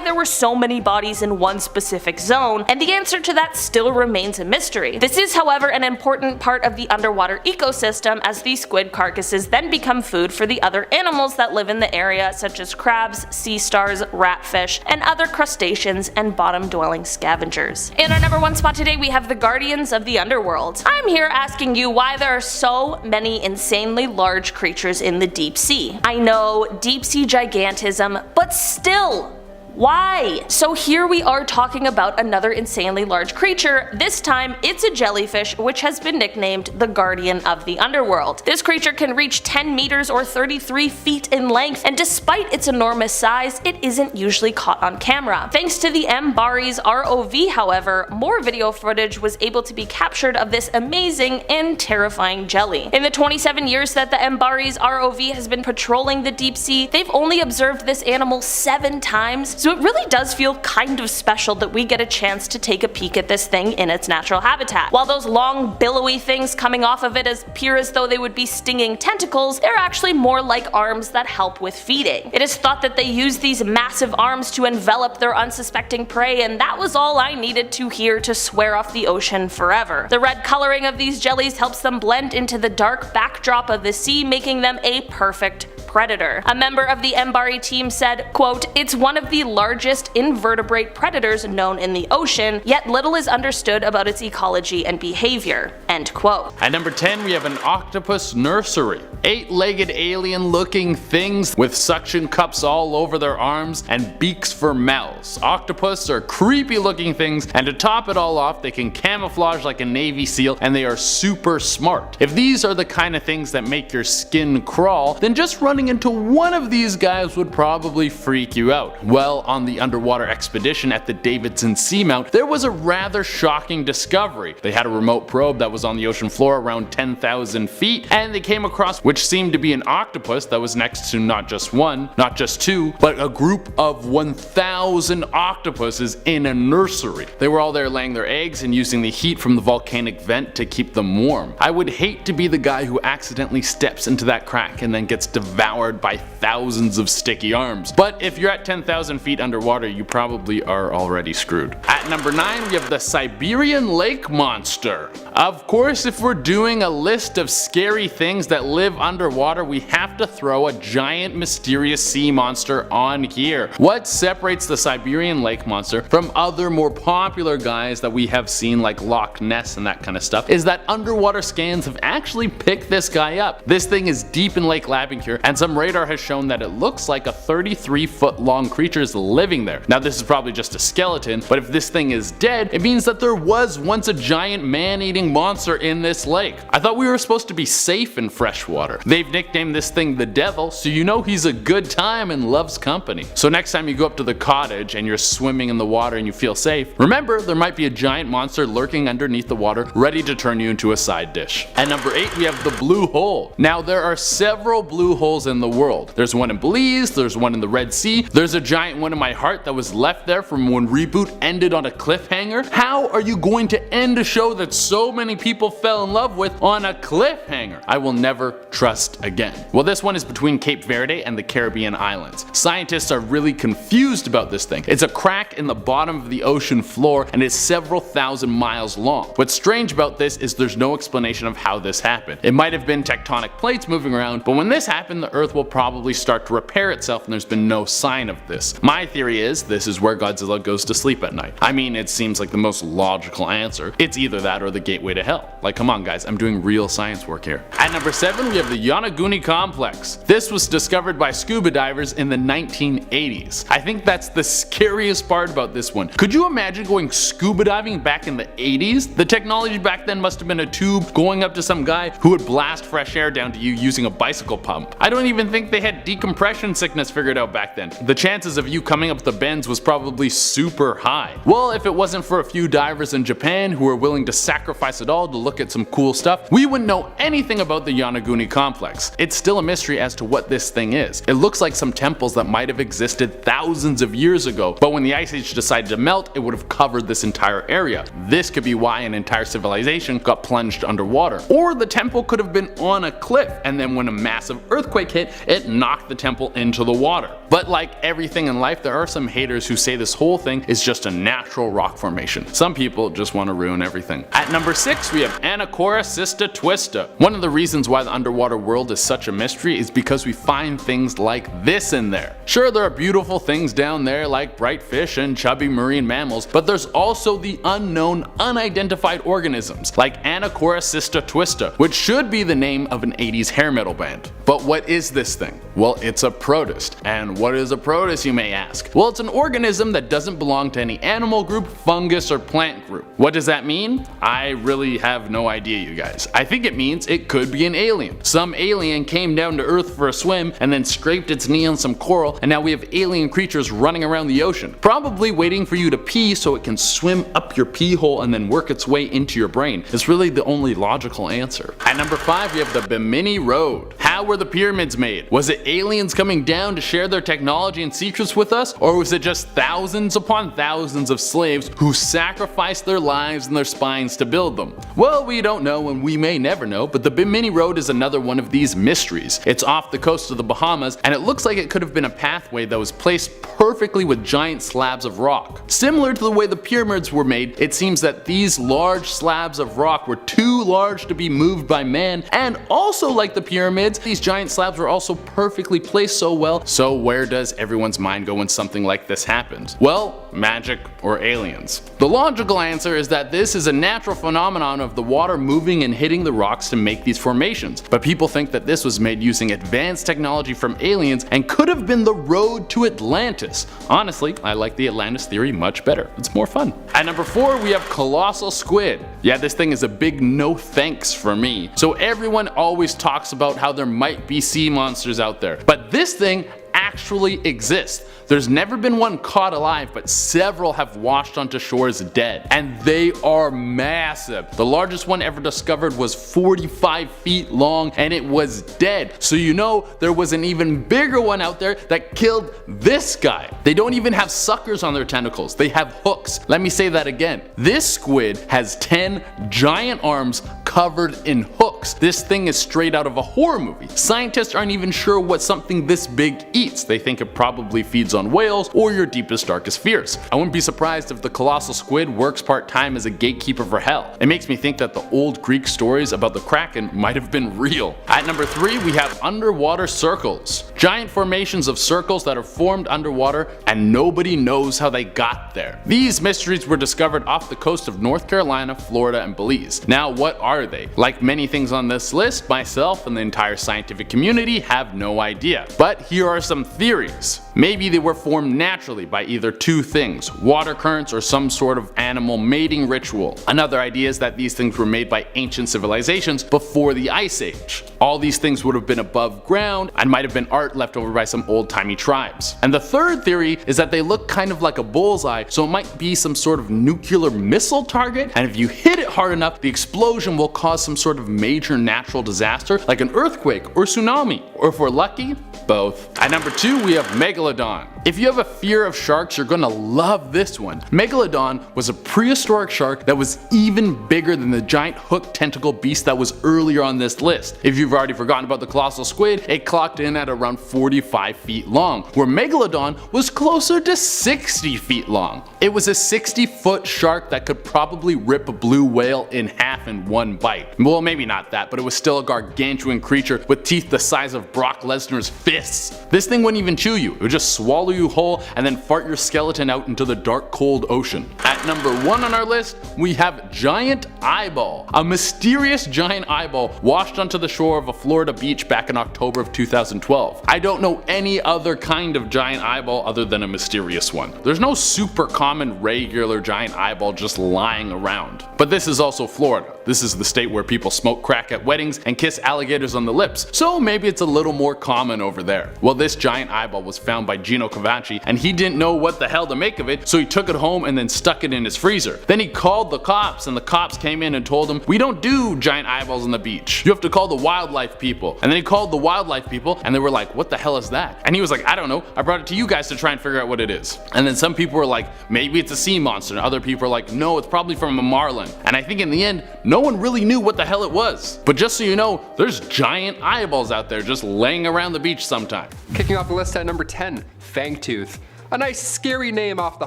there were so many bodies in one specific zone, and the answer to that still remains a mystery. This is, however, an important part of the underwater ecosystem, as these squid carcasses then become food for the other animals that live in the area, such as crabs, sea stars, ratfish, and other crustaceans and bottom-dwelling scavengers. In our number 1 spot today we have the Guardians of the Underworld. I'm here asking you why there are so many insanely large creatures in the deep sea. I know, deep sea gigantism, but still, why? So here we are talking about another insanely large creature. This time it's a jellyfish, which has been nicknamed the Guardian of the Underworld. This creature can reach 10 meters or 33 feet in length, and despite its enormous size, it isn't usually caught on camera. Thanks to the MBARI's ROV, however, more video footage was able to be captured of this amazing and terrifying jelly. In the 27 years that the MBARI's ROV has been patrolling the deep sea, they've only observed this animal 7 times, So it really does feel kind of special that we get a chance to take a peek at this thing in its natural habitat. While those long billowy things coming off of it appear as though they would be stinging tentacles, they're actually more like arms that help with feeding. It is thought that they use these massive arms to envelop their unsuspecting prey, and that was all I needed to hear to swear off the ocean forever. The red coloring of these jellies helps them blend into the dark backdrop of the sea, making them a perfect predator. A member of the Mbari team said, quote, "It's one of the largest invertebrate predators known in the ocean, yet little is understood about its ecology and behavior." End quote. At number 10, we have an octopus nursery. 8-legged alien-looking things with suction cups all over their arms and beaks for mouths. Octopus are creepy-looking things, and to top it all off, they can camouflage like a Navy SEAL, and they are super smart. If these are the kind of things that make your skin crawl, then just running into one of these guys would probably freak you out. Well, on the underwater expedition at the Davidson Seamount, there was a rather shocking discovery. They had a remote probe that was on the ocean floor around 10,000 feet, and they came across which seemed to be an octopus that was next to not just one, not just two, but a group of 1,000 octopuses in a nursery. They were all there laying their eggs and using the heat from the volcanic vent to keep them warm. I would hate to be the guy who accidentally steps into that crack and then gets devoured by thousands of sticky arms. But if you're at 10,000 feet underwater, you probably are already screwed. At number 9, we have the Siberian lake monster. Of course, if we're doing a list of scary things that live underwater, we have to throw a giant mysterious sea monster on here. What separates the Siberian lake monster from other more popular guys that we have seen like Loch Ness and that kind of stuff is that underwater scans have actually picked this guy up. This thing is deep in Lake Labinkur, and some radar has shown that it looks like a 33-foot long creature is living there. Now this is probably just a skeleton, but if this thing is dead, it means that there was once a giant man-eating monster in this lake. I thought we were supposed to be safe in freshwater. They've nicknamed this thing the Devil, so you know he's a good time and loves company. So next time you go up to the cottage and you're swimming in the water and you feel safe, remember there might be a giant monster lurking underneath the water ready to turn you into a side dish. At number 8, we have the blue hole. Now there are several blue holes in the world. There's one in Belize, there's one in the Red Sea, there's a giant one in my heart that was left there from when Reboot ended on a cliffhanger. How are you going to end a show that so many people fell in love with on a cliffhanger? I will never trust again. Well, this one is between Cape Verde and the Caribbean islands. Scientists are really confused about this thing. It's a crack in the bottom of the ocean floor and is several thousand miles long. What's strange about this is there's no explanation of how this happened. It might have been tectonic plates moving around, but when this happened, the Earth will probably start to repair itself and there's been no sign of this. My theory is this is where Godzilla goes to sleep at night. I mean, it seems like the most logical answer. It's either that or the gateway to hell. Like, come on guys, I'm doing real science work here. At number 7, we have the Yonaguni Complex. This was discovered by scuba divers in the 1980s. I think that's the scariest part about this one. Could you imagine going scuba diving back in the 80s? The technology back then must have been a tube going up to some guy who would blast fresh air down to you using a bicycle pump. I don't even think they had decompression sickness figured out back then. The chances of you coming up the bends was probably super high. Well, if it wasn't for a few divers in Japan who were willing to sacrifice it all to look at some cool stuff, we wouldn't know anything about the Yonaguni Complex. It's still a mystery as to what this thing is. It looks like some temples that might have existed thousands of years ago, but when the ice age decided to melt, it would have covered this entire area. This could be why an entire civilization got plunged underwater. Or the temple could have been on a cliff, and then when a massive earthquake hit, it knocked the temple into the water. But like everything in life, there are some haters who say this whole thing is just a natural rock formation. Some people just want to ruin everything. At number 6, we have Anacorra Cista Twista. One of the reasons why the underwater world is such a mystery is because we find things like this in there. Sure, there are beautiful things down there like bright fish and chubby marine mammals, but there's also the unknown, unidentified organisms like Anacorra Cista Twista, which should be the name of an 80s hair metal band. But what is this thing? Well, it's a protist. And what is a protist, you may ask? Well, it's an organism that doesn't belong to any animal group, fungus, or plant group. What does that mean? I really have no idea, you guys. I think it means it could be an alien. Some alien came down to Earth for a swim and then scraped its knee on some coral, and now we have alien creatures running around the ocean, probably waiting for you to pee so it can swim up your pee hole and then work its way into your brain. It's really the only logical answer. At number 5, we have the Bimini Road. How were the pyramids made? Was it aliens coming down to share their technology and secrets with with us, or was it just thousands upon thousands of slaves who sacrificed their lives and their spines to build them? Well, we don't know and we may never know, but the Bimini Road is another one of these mysteries. It's off the coast of the Bahamas, and it looks like it could have been a pathway that was placed perfectly with giant slabs of rock. Similar to the way the pyramids were made, it seems that these large slabs of rock were too large to be moved by man, and also like the pyramids, these giant slabs were also perfectly placed so well. So where does everyone's mind go when something like this happens? Well, magic or aliens. The logical answer is that this is a natural phenomenon of the water moving and hitting the rocks to make these formations, but people think that this was made using advanced technology from aliens and could have been the road to Atlantis. Honestly, I like the Atlantis theory much better. It's more fun. At number 4, we have colossal squid. Yeah, this thing is a big no thanks for me. So everyone always talks about how there might be sea monsters out there, but this thing actually exists. There's never been one caught alive, but several have washed onto shores dead, and they are massive. The largest one ever discovered was 45 feet long, and it was dead. So you know there was an even bigger one out there that killed this guy. They don't even have suckers on their tentacles, they have hooks. Let me say that again. This squid has 10 giant arms covered in hooks. This thing is straight out of a horror movie. Scientists aren't even sure what something this big eats. They think it probably feeds on whales or your deepest darkest fears. I wouldn't be surprised if the colossal squid works part-time as a gatekeeper for hell. It makes me think that the old Greek stories about the Kraken might have been real. At number 3, we have underwater circles. Giant formations of circles that are formed underwater and nobody knows how they got there. These mysteries were discovered off the coast of North Carolina, Florida, and Belize. Now, what are they? Like many things on this list, myself and the entire scientific community have no idea. But here are some theories. Maybe they were formed naturally by either two things, water currents or some sort of animal mating ritual. Another idea is that these things were made by ancient civilizations before the Ice Age. All these things would have been above ground and might have been art left over by some old-timey tribes. And the third theory is that they look kind of like a bullseye, so it might be some sort of nuclear missile target, and if you hit it hard enough, the explosion will cause some sort of major natural disaster like an earthquake or tsunami, or if we're lucky, both. At number 2, we have Megalodon. If you have a fear of sharks, you're gonna love this one. Megalodon was a prehistoric shark that was even bigger than the giant hooked tentacle beast that was earlier on this list. If you've already forgotten about the colossal squid, it clocked in at around 45 feet long, where Megalodon was closer to 60 feet long. It was a 60-foot shark that could probably rip a blue whale in half in one bite. Well, maybe not that, but it was still a gargantuan creature with teeth the size of Brock Lesnar's fists. This thing wouldn't even chew you, it would just swallow you whole and then fart your skeleton out into the dark cold ocean. At number 1 on our list, we have Giant Eyeball. A mysterious giant eyeball washed onto the shore of a Florida beach back in October of 2012. I don't know any other kind of giant eyeball other than a mysterious one. There's no super common regular giant eyeball just lying around. But this is also Florida. This is the state where people smoke crack at weddings and kiss alligators on the lips, so maybe it's a little more common over there. Well, this giant eyeball was found by Gino Cavacci, and he didn't know what the hell to make of it, so he took it home and then stuck it in his freezer. Then he called the cops, and the cops came in and told him, "We don't do giant eyeballs on the beach. You have to call the wildlife people." And then he called the wildlife people, and they were like, "What the hell is that?" And he was like, "I don't know. I brought it to you guys to try and figure out what it is." And then some people were like, "Maybe it's a sea monster," and other people were like, "No, it's probably from a marlin." And I think in the end, no one really knew what the hell it was. But just so you know, there's giant eyeballs out there just laying around the beach sometime. Kicking off the list at number 10, Fangtooth. A nice scary name off the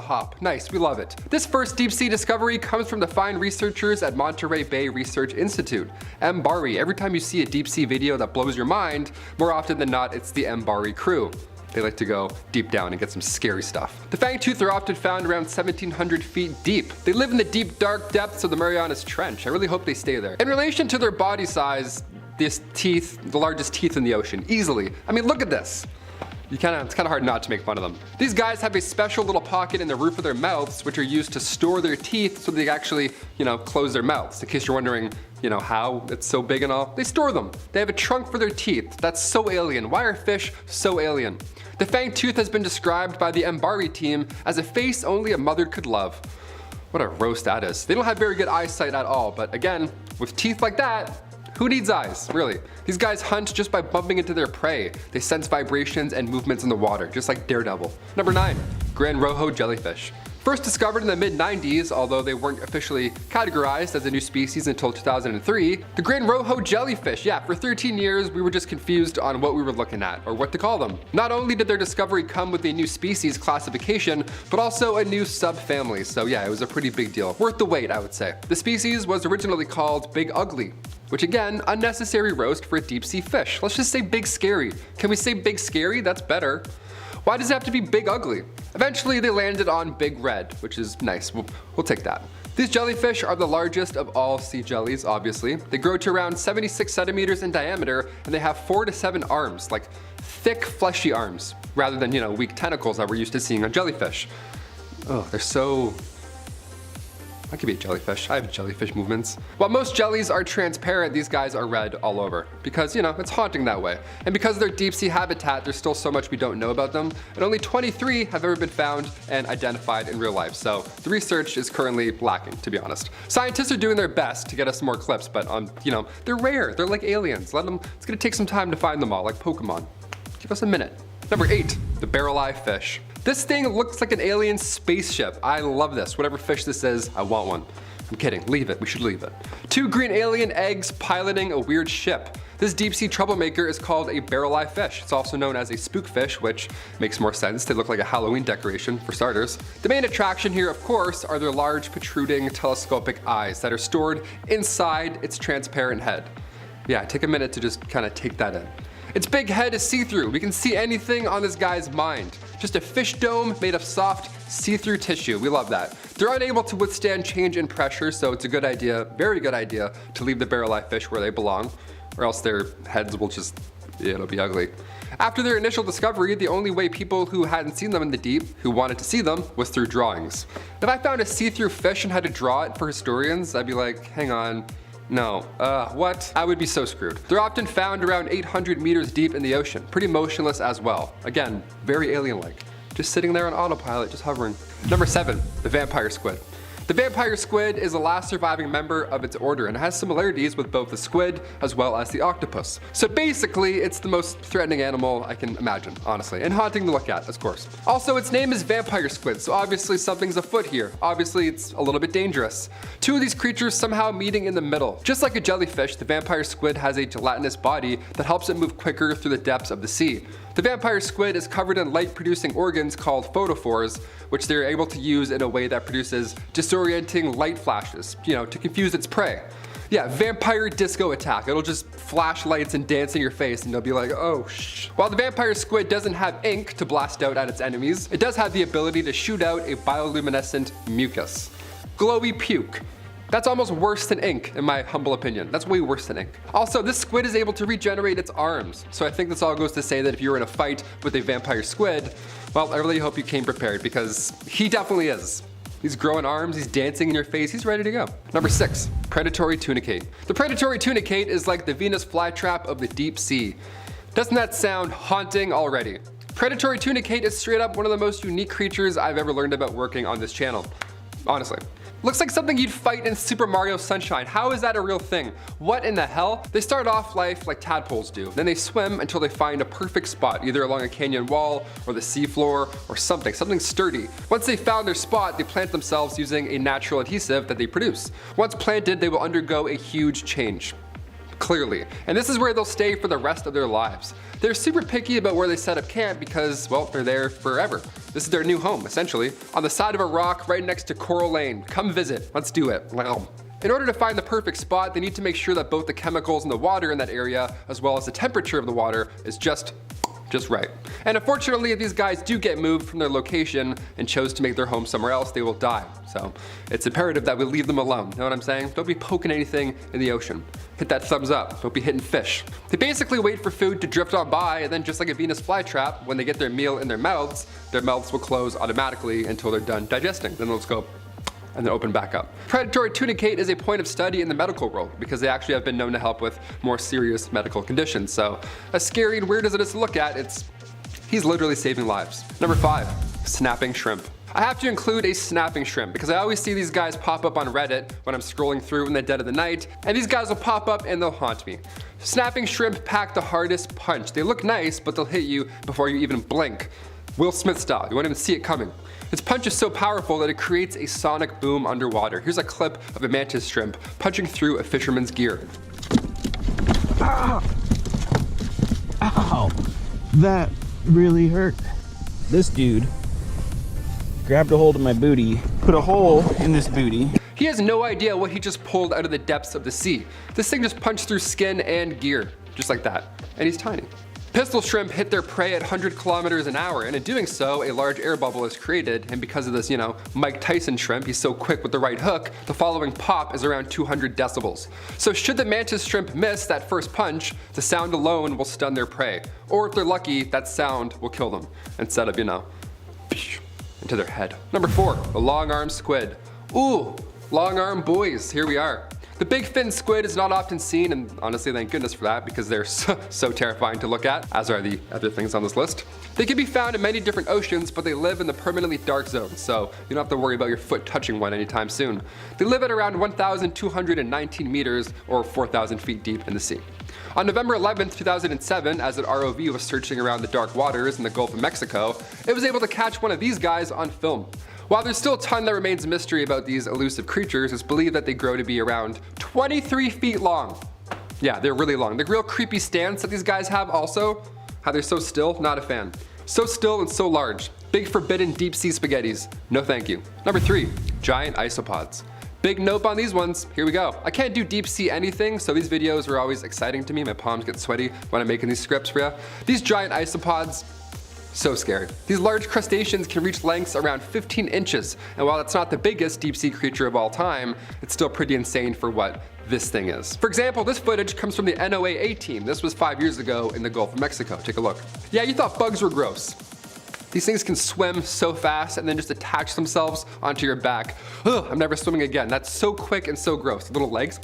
hop. Nice, we love it. This first deep sea discovery comes from the fine researchers at Monterey Bay Research Institute, MBARI. Every time you see a deep sea video that blows your mind, more often than not, it's the MBARI crew. They like to go deep down and get some scary stuff. The fangtooth are often found around 1,700 feet deep. They live in the deep, dark depths of the Marianas Trench. I really hope they stay there. In relation to their body size, this teeth, the largest teeth in the ocean, easily. I mean, look at this. It's kind of hard not to make fun of them. These guys have a special little pocket in the roof of their mouths, which are used to store their teeth so they actually, close their mouths. In case you're wondering, how it's so big and all. They store them. They have a trunk for their teeth. That's so alien. Why are fish so alien? The fangtooth has been described by the MBARI team as a face only a mother could love. What a roast that is. They don't have very good eyesight at all, but again, with teeth like that, Who needs eyes, really? These guys hunt just by bumping into their prey. They sense vibrations and movements in the water, just like Daredevil. Number 9, Gran Rojo jellyfish. First discovered in the mid-90s, although they weren't officially categorized as a new species until 2003, the Gran Rojo jellyfish, yeah, for 13 years we were just confused on what we were looking at, or what to call them. Not only did their discovery come with a new species classification, but also a new subfamily, so yeah, it was a pretty big deal. Worth the wait, I would say. The species was originally called Big Ugly, which again, unnecessary roast for a deep sea fish. Let's just say Big Scary. Can we say Big Scary? That's better. Why does it have to be Big Ugly? Eventually they landed on Big Red, which is nice, we'll take that. These jellyfish are the largest of all sea jellies, obviously. They grow to around 76 centimeters in diameter, and they have 4 to 7 arms, like thick, fleshy arms, rather than, weak tentacles that we're used to seeing on jellyfish. Oh, they're so... I could be a jellyfish. I have jellyfish movements. While most jellies are transparent, these guys are red all over because, it's haunting that way. And because of their deep sea habitat, there's still so much we don't know about them, and only 23 have ever been found and identified in real life. So the research is currently lacking, to be honest. Scientists are doing their best to get us more clips, but they're rare. They're like aliens. It's gonna take some time to find them all, like Pokemon. Give us a minute. Number 8, the barrel eye fish. This thing looks like an alien spaceship. I love this. Whatever fish this is, I want one. I'm kidding, leave it, we should leave it. 2 green alien eggs piloting a weird ship. This deep sea troublemaker is called a barrel eye fish. It's also known as a spookfish, which makes more sense. They look like a Halloween decoration, for starters. The main attraction here, of course, are their large protruding telescopic eyes that are stored inside its transparent head. Yeah, take a minute to just kind of take that in. Its big head is see-through. We can see anything on this guy's mind. Just a fish dome made of soft, see-through tissue. We love that. They're unable to withstand change in pressure, so it's a good idea, very good idea, to leave the barrel eye fish where they belong, or else their heads will just, it'll be ugly. After their initial discovery, the only way people who hadn't seen them in the deep, who wanted to see them, was through drawings. If I found a see-through fish and had to draw it for historians, I'd be like, hang on. No, what? I would be so screwed. They're often found around 800 meters deep in the ocean, pretty motionless as well. Again, very alien-like. Just sitting there on autopilot, just hovering. Number 7, the vampire squid. The vampire squid is the last surviving member of its order and has similarities with both the squid as well as the octopus. So basically, it's the most threatening animal I can imagine, honestly, and haunting to look at, of course. Also, its name is vampire squid, so obviously something's afoot here. Obviously, it's a little bit dangerous. 2 of these creatures somehow meeting in the middle. Just like a jellyfish, the vampire squid has a gelatinous body that helps it move quicker through the depths of the sea. The vampire squid is covered in light-producing organs called photophores, which they're able to use in a way that produces disorienting light flashes, to confuse its prey. Yeah, vampire disco attack. It'll just flash lights and dance in your face and you'll be like, oh shh. While the vampire squid doesn't have ink to blast out at its enemies, it does have the ability to shoot out a bioluminescent mucus. Glowy puke. That's almost worse than ink, in my humble opinion. That's way worse than ink. Also, this squid is able to regenerate its arms. So I think this all goes to say that if you were in a fight with a vampire squid, well, I really hope you came prepared because he definitely is. He's growing arms, he's dancing in your face, he's ready to go. Number 6, predatory tunicate. The predatory tunicate is like the Venus flytrap of the deep sea. Doesn't that sound haunting already? Predatory tunicate is straight up one of the most unique creatures I've ever learned about working on this channel. Honestly. Looks like something you'd fight in Super Mario Sunshine. How is that a real thing? What in the hell? They start off life like tadpoles do. Then they swim until they find a perfect spot, either along a canyon wall or the seafloor or something sturdy. Once they found their spot, they plant themselves using a natural adhesive that they produce. Once planted, they will undergo a huge change. Clearly. And this is where they'll stay for the rest of their lives. They're super picky about where they set up camp because, well, they're there forever. This is their new home, essentially. On the side of a rock right next to Coral Lane. Come visit. Let's do it. In order to find the perfect spot, they need to make sure that both the chemicals in the water in that area, as well as the temperature of the water, is just right. And unfortunately, if these guys do get moved from their location and chose to make their home somewhere else, they will die. So it's imperative that we leave them alone. Know what I'm saying? Don't be poking anything in the ocean. Hit that thumbs up. Don't be hitting fish. They basically wait for food to drift on by, and then just like a Venus flytrap, when they get their meal in their mouths will close automatically until they're done digesting. Then they'll just go and then open back up. Predatory tunicate is a point of study in the medical world because they actually have been known to help with more serious medical conditions. So as scary and weird as it is to look at, he's literally saving lives. Number 5, snapping shrimp. I have to include a snapping shrimp because I always see these guys pop up on Reddit when I'm scrolling through in the dead of the night, and these guys will pop up and they'll haunt me. Snapping shrimp pack the hardest punch. They look nice, but they'll hit you before you even blink. Will Smith style, you won't even see it coming. Its punch is so powerful that it creates a sonic boom underwater. Here's a clip of a mantis shrimp punching through a fisherman's gear. Ow! Ow! That really hurt. This dude grabbed a hold of my booty, put a hole in this booty. He has no idea what he just pulled out of the depths of the sea. This thing just punched through skin and gear, just like that. And he's tiny. Pistol shrimp hit their prey at 100 kilometers an hour, and in doing so, a large air bubble is created, and because of this, Mike Tyson shrimp, he's so quick with the right hook, the following pop is around 200 decibels. So should the mantis shrimp miss that first punch, the sound alone will stun their prey. Or if they're lucky, that sound will kill them, instead of, into their head. Number 4, the long-armed squid. Ooh, long-armed boys, here we are. The big fin squid is not often seen, and honestly thank goodness for that because they're so terrifying to look at, as are the other things on this list. They can be found in many different oceans, but they live in the permanently dark zone, so you don't have to worry about your foot touching one anytime soon. They live at around 1,219 meters or 4,000 feet deep in the sea. On November 11th, 2007, as an ROV was searching around the dark waters in the Gulf of Mexico, it was able to catch one of these guys on film. While there's still a ton that remains a mystery about these elusive creatures, it's believed that they grow to be around 23 feet long. Yeah, they're really long. The real creepy stance that these guys have also, how they're so still, not a fan. So still and so large. Big forbidden deep sea spaghettis. No thank you. Number 3, giant isopods. Big nope on these ones, here we go. I can't do deep sea anything, so these videos are always exciting to me. My palms get sweaty when I'm making these scripts for you. These giant isopods, so scary. These large crustaceans can reach lengths around 15 inches, and while it's not the biggest deep sea creature of all time, it's still pretty insane for what this thing is. For example, this footage comes from the NOAA team. This was 5 years ago in the Gulf of Mexico. Take a look. Yeah, you thought bugs were gross. These things can swim so fast and then just attach themselves onto your back. Ugh, I'm never swimming again. That's so quick and so gross. Little legs.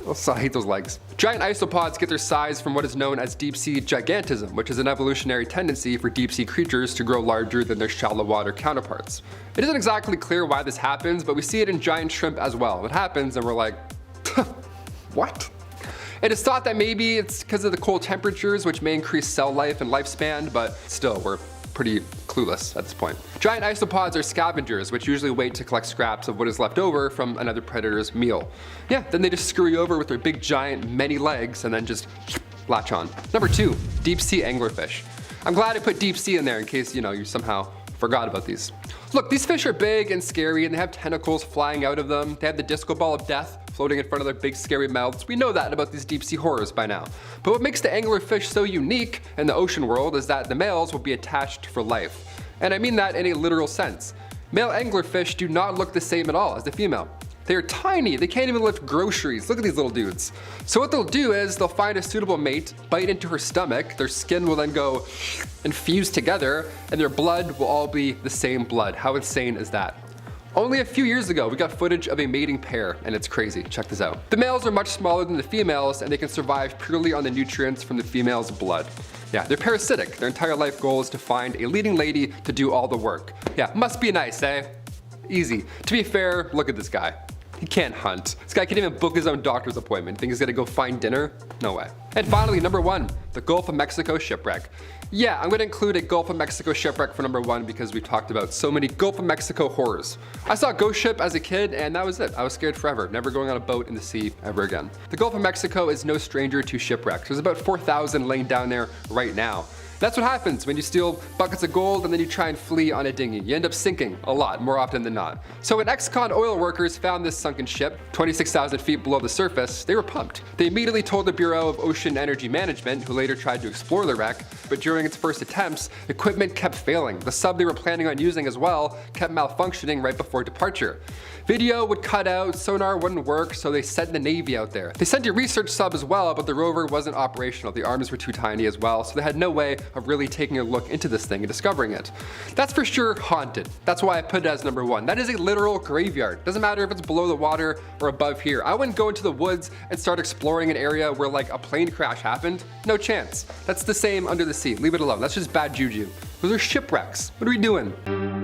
Oh, I hate those legs. Giant isopods get their size from what is known as deep sea gigantism, which is an evolutionary tendency for deep sea creatures to grow larger than their shallow water counterparts. It isn't exactly clear why this happens, but we see it in giant shrimp as well. It happens and we're like, what? It is thought that maybe it's because of the cold temperatures, which may increase cell life and lifespan, but still, we're pretty clueless at this point. Giant isopods are scavengers, which usually wait to collect scraps of what is left over from another predator's meal. Yeah, then they just scurry over with their big giant many legs and then just latch on. Number 2, deep sea anglerfish. I'm glad I put deep sea in there in case, you somehow forgot about these. Look, these fish are big and scary and they have tentacles flying out of them. They have the disco ball of death floating in front of their big scary mouths. We know that about these deep sea horrors by now. But what makes the anglerfish so unique in the ocean world is that the males will be attached for life. And I mean that in a literal sense. Male anglerfish do not look the same at all as the female. They are tiny, they can't even lift groceries. Look at these little dudes. So what they'll do is they'll find a suitable mate, bite into her stomach, their skin will then go and fuse together, and their blood will all be the same blood. How insane is that? Only a few years ago, we got footage of a mating pair, and it's crazy. Check this out. The males are much smaller than the females, and they can survive purely on the nutrients from the female's blood. Yeah, they're parasitic. Their entire life goal is to find a leading lady to do all the work. Yeah, must be nice, eh? Easy. To be fair, look at this guy. He can't hunt. This guy can't even book his own doctor's appointment. Think he's gonna go find dinner? No way. And finally, number 1, the Gulf of Mexico shipwreck. Yeah, I'm gonna include a Gulf of Mexico shipwreck for number 1 because we've talked about so many Gulf of Mexico horrors. I saw a ghost ship as a kid and that was it. I was scared forever, never going on a boat in the sea ever again. The Gulf of Mexico is no stranger to shipwrecks. There's about 4,000 laying down there right now. That's what happens when you steal buckets of gold and then you try and flee on a dinghy. You end up sinking a lot, more often than not. So when ex-con oil workers found this sunken ship, 26,000 feet below the surface, they were pumped. They immediately told the Bureau of Ocean Energy Management, who later tried to explore the wreck, but during its first attempts, equipment kept failing. The sub they were planning on using as well kept malfunctioning right before departure. Video would cut out, sonar wouldn't work, so they sent the Navy out there. They sent a research sub as well, but the rover wasn't operational. The arms were too tiny as well, so they had no way of really taking a look into this thing and discovering it. That's for sure haunted. That's why I put it as number 1. That is a literal graveyard. Doesn't matter if it's below the water or above here. I wouldn't go into the woods and start exploring an area where like a plane crash happened. No chance. That's the same under the sea. Leave it alone. That's just bad juju. Those are shipwrecks. What are we doing?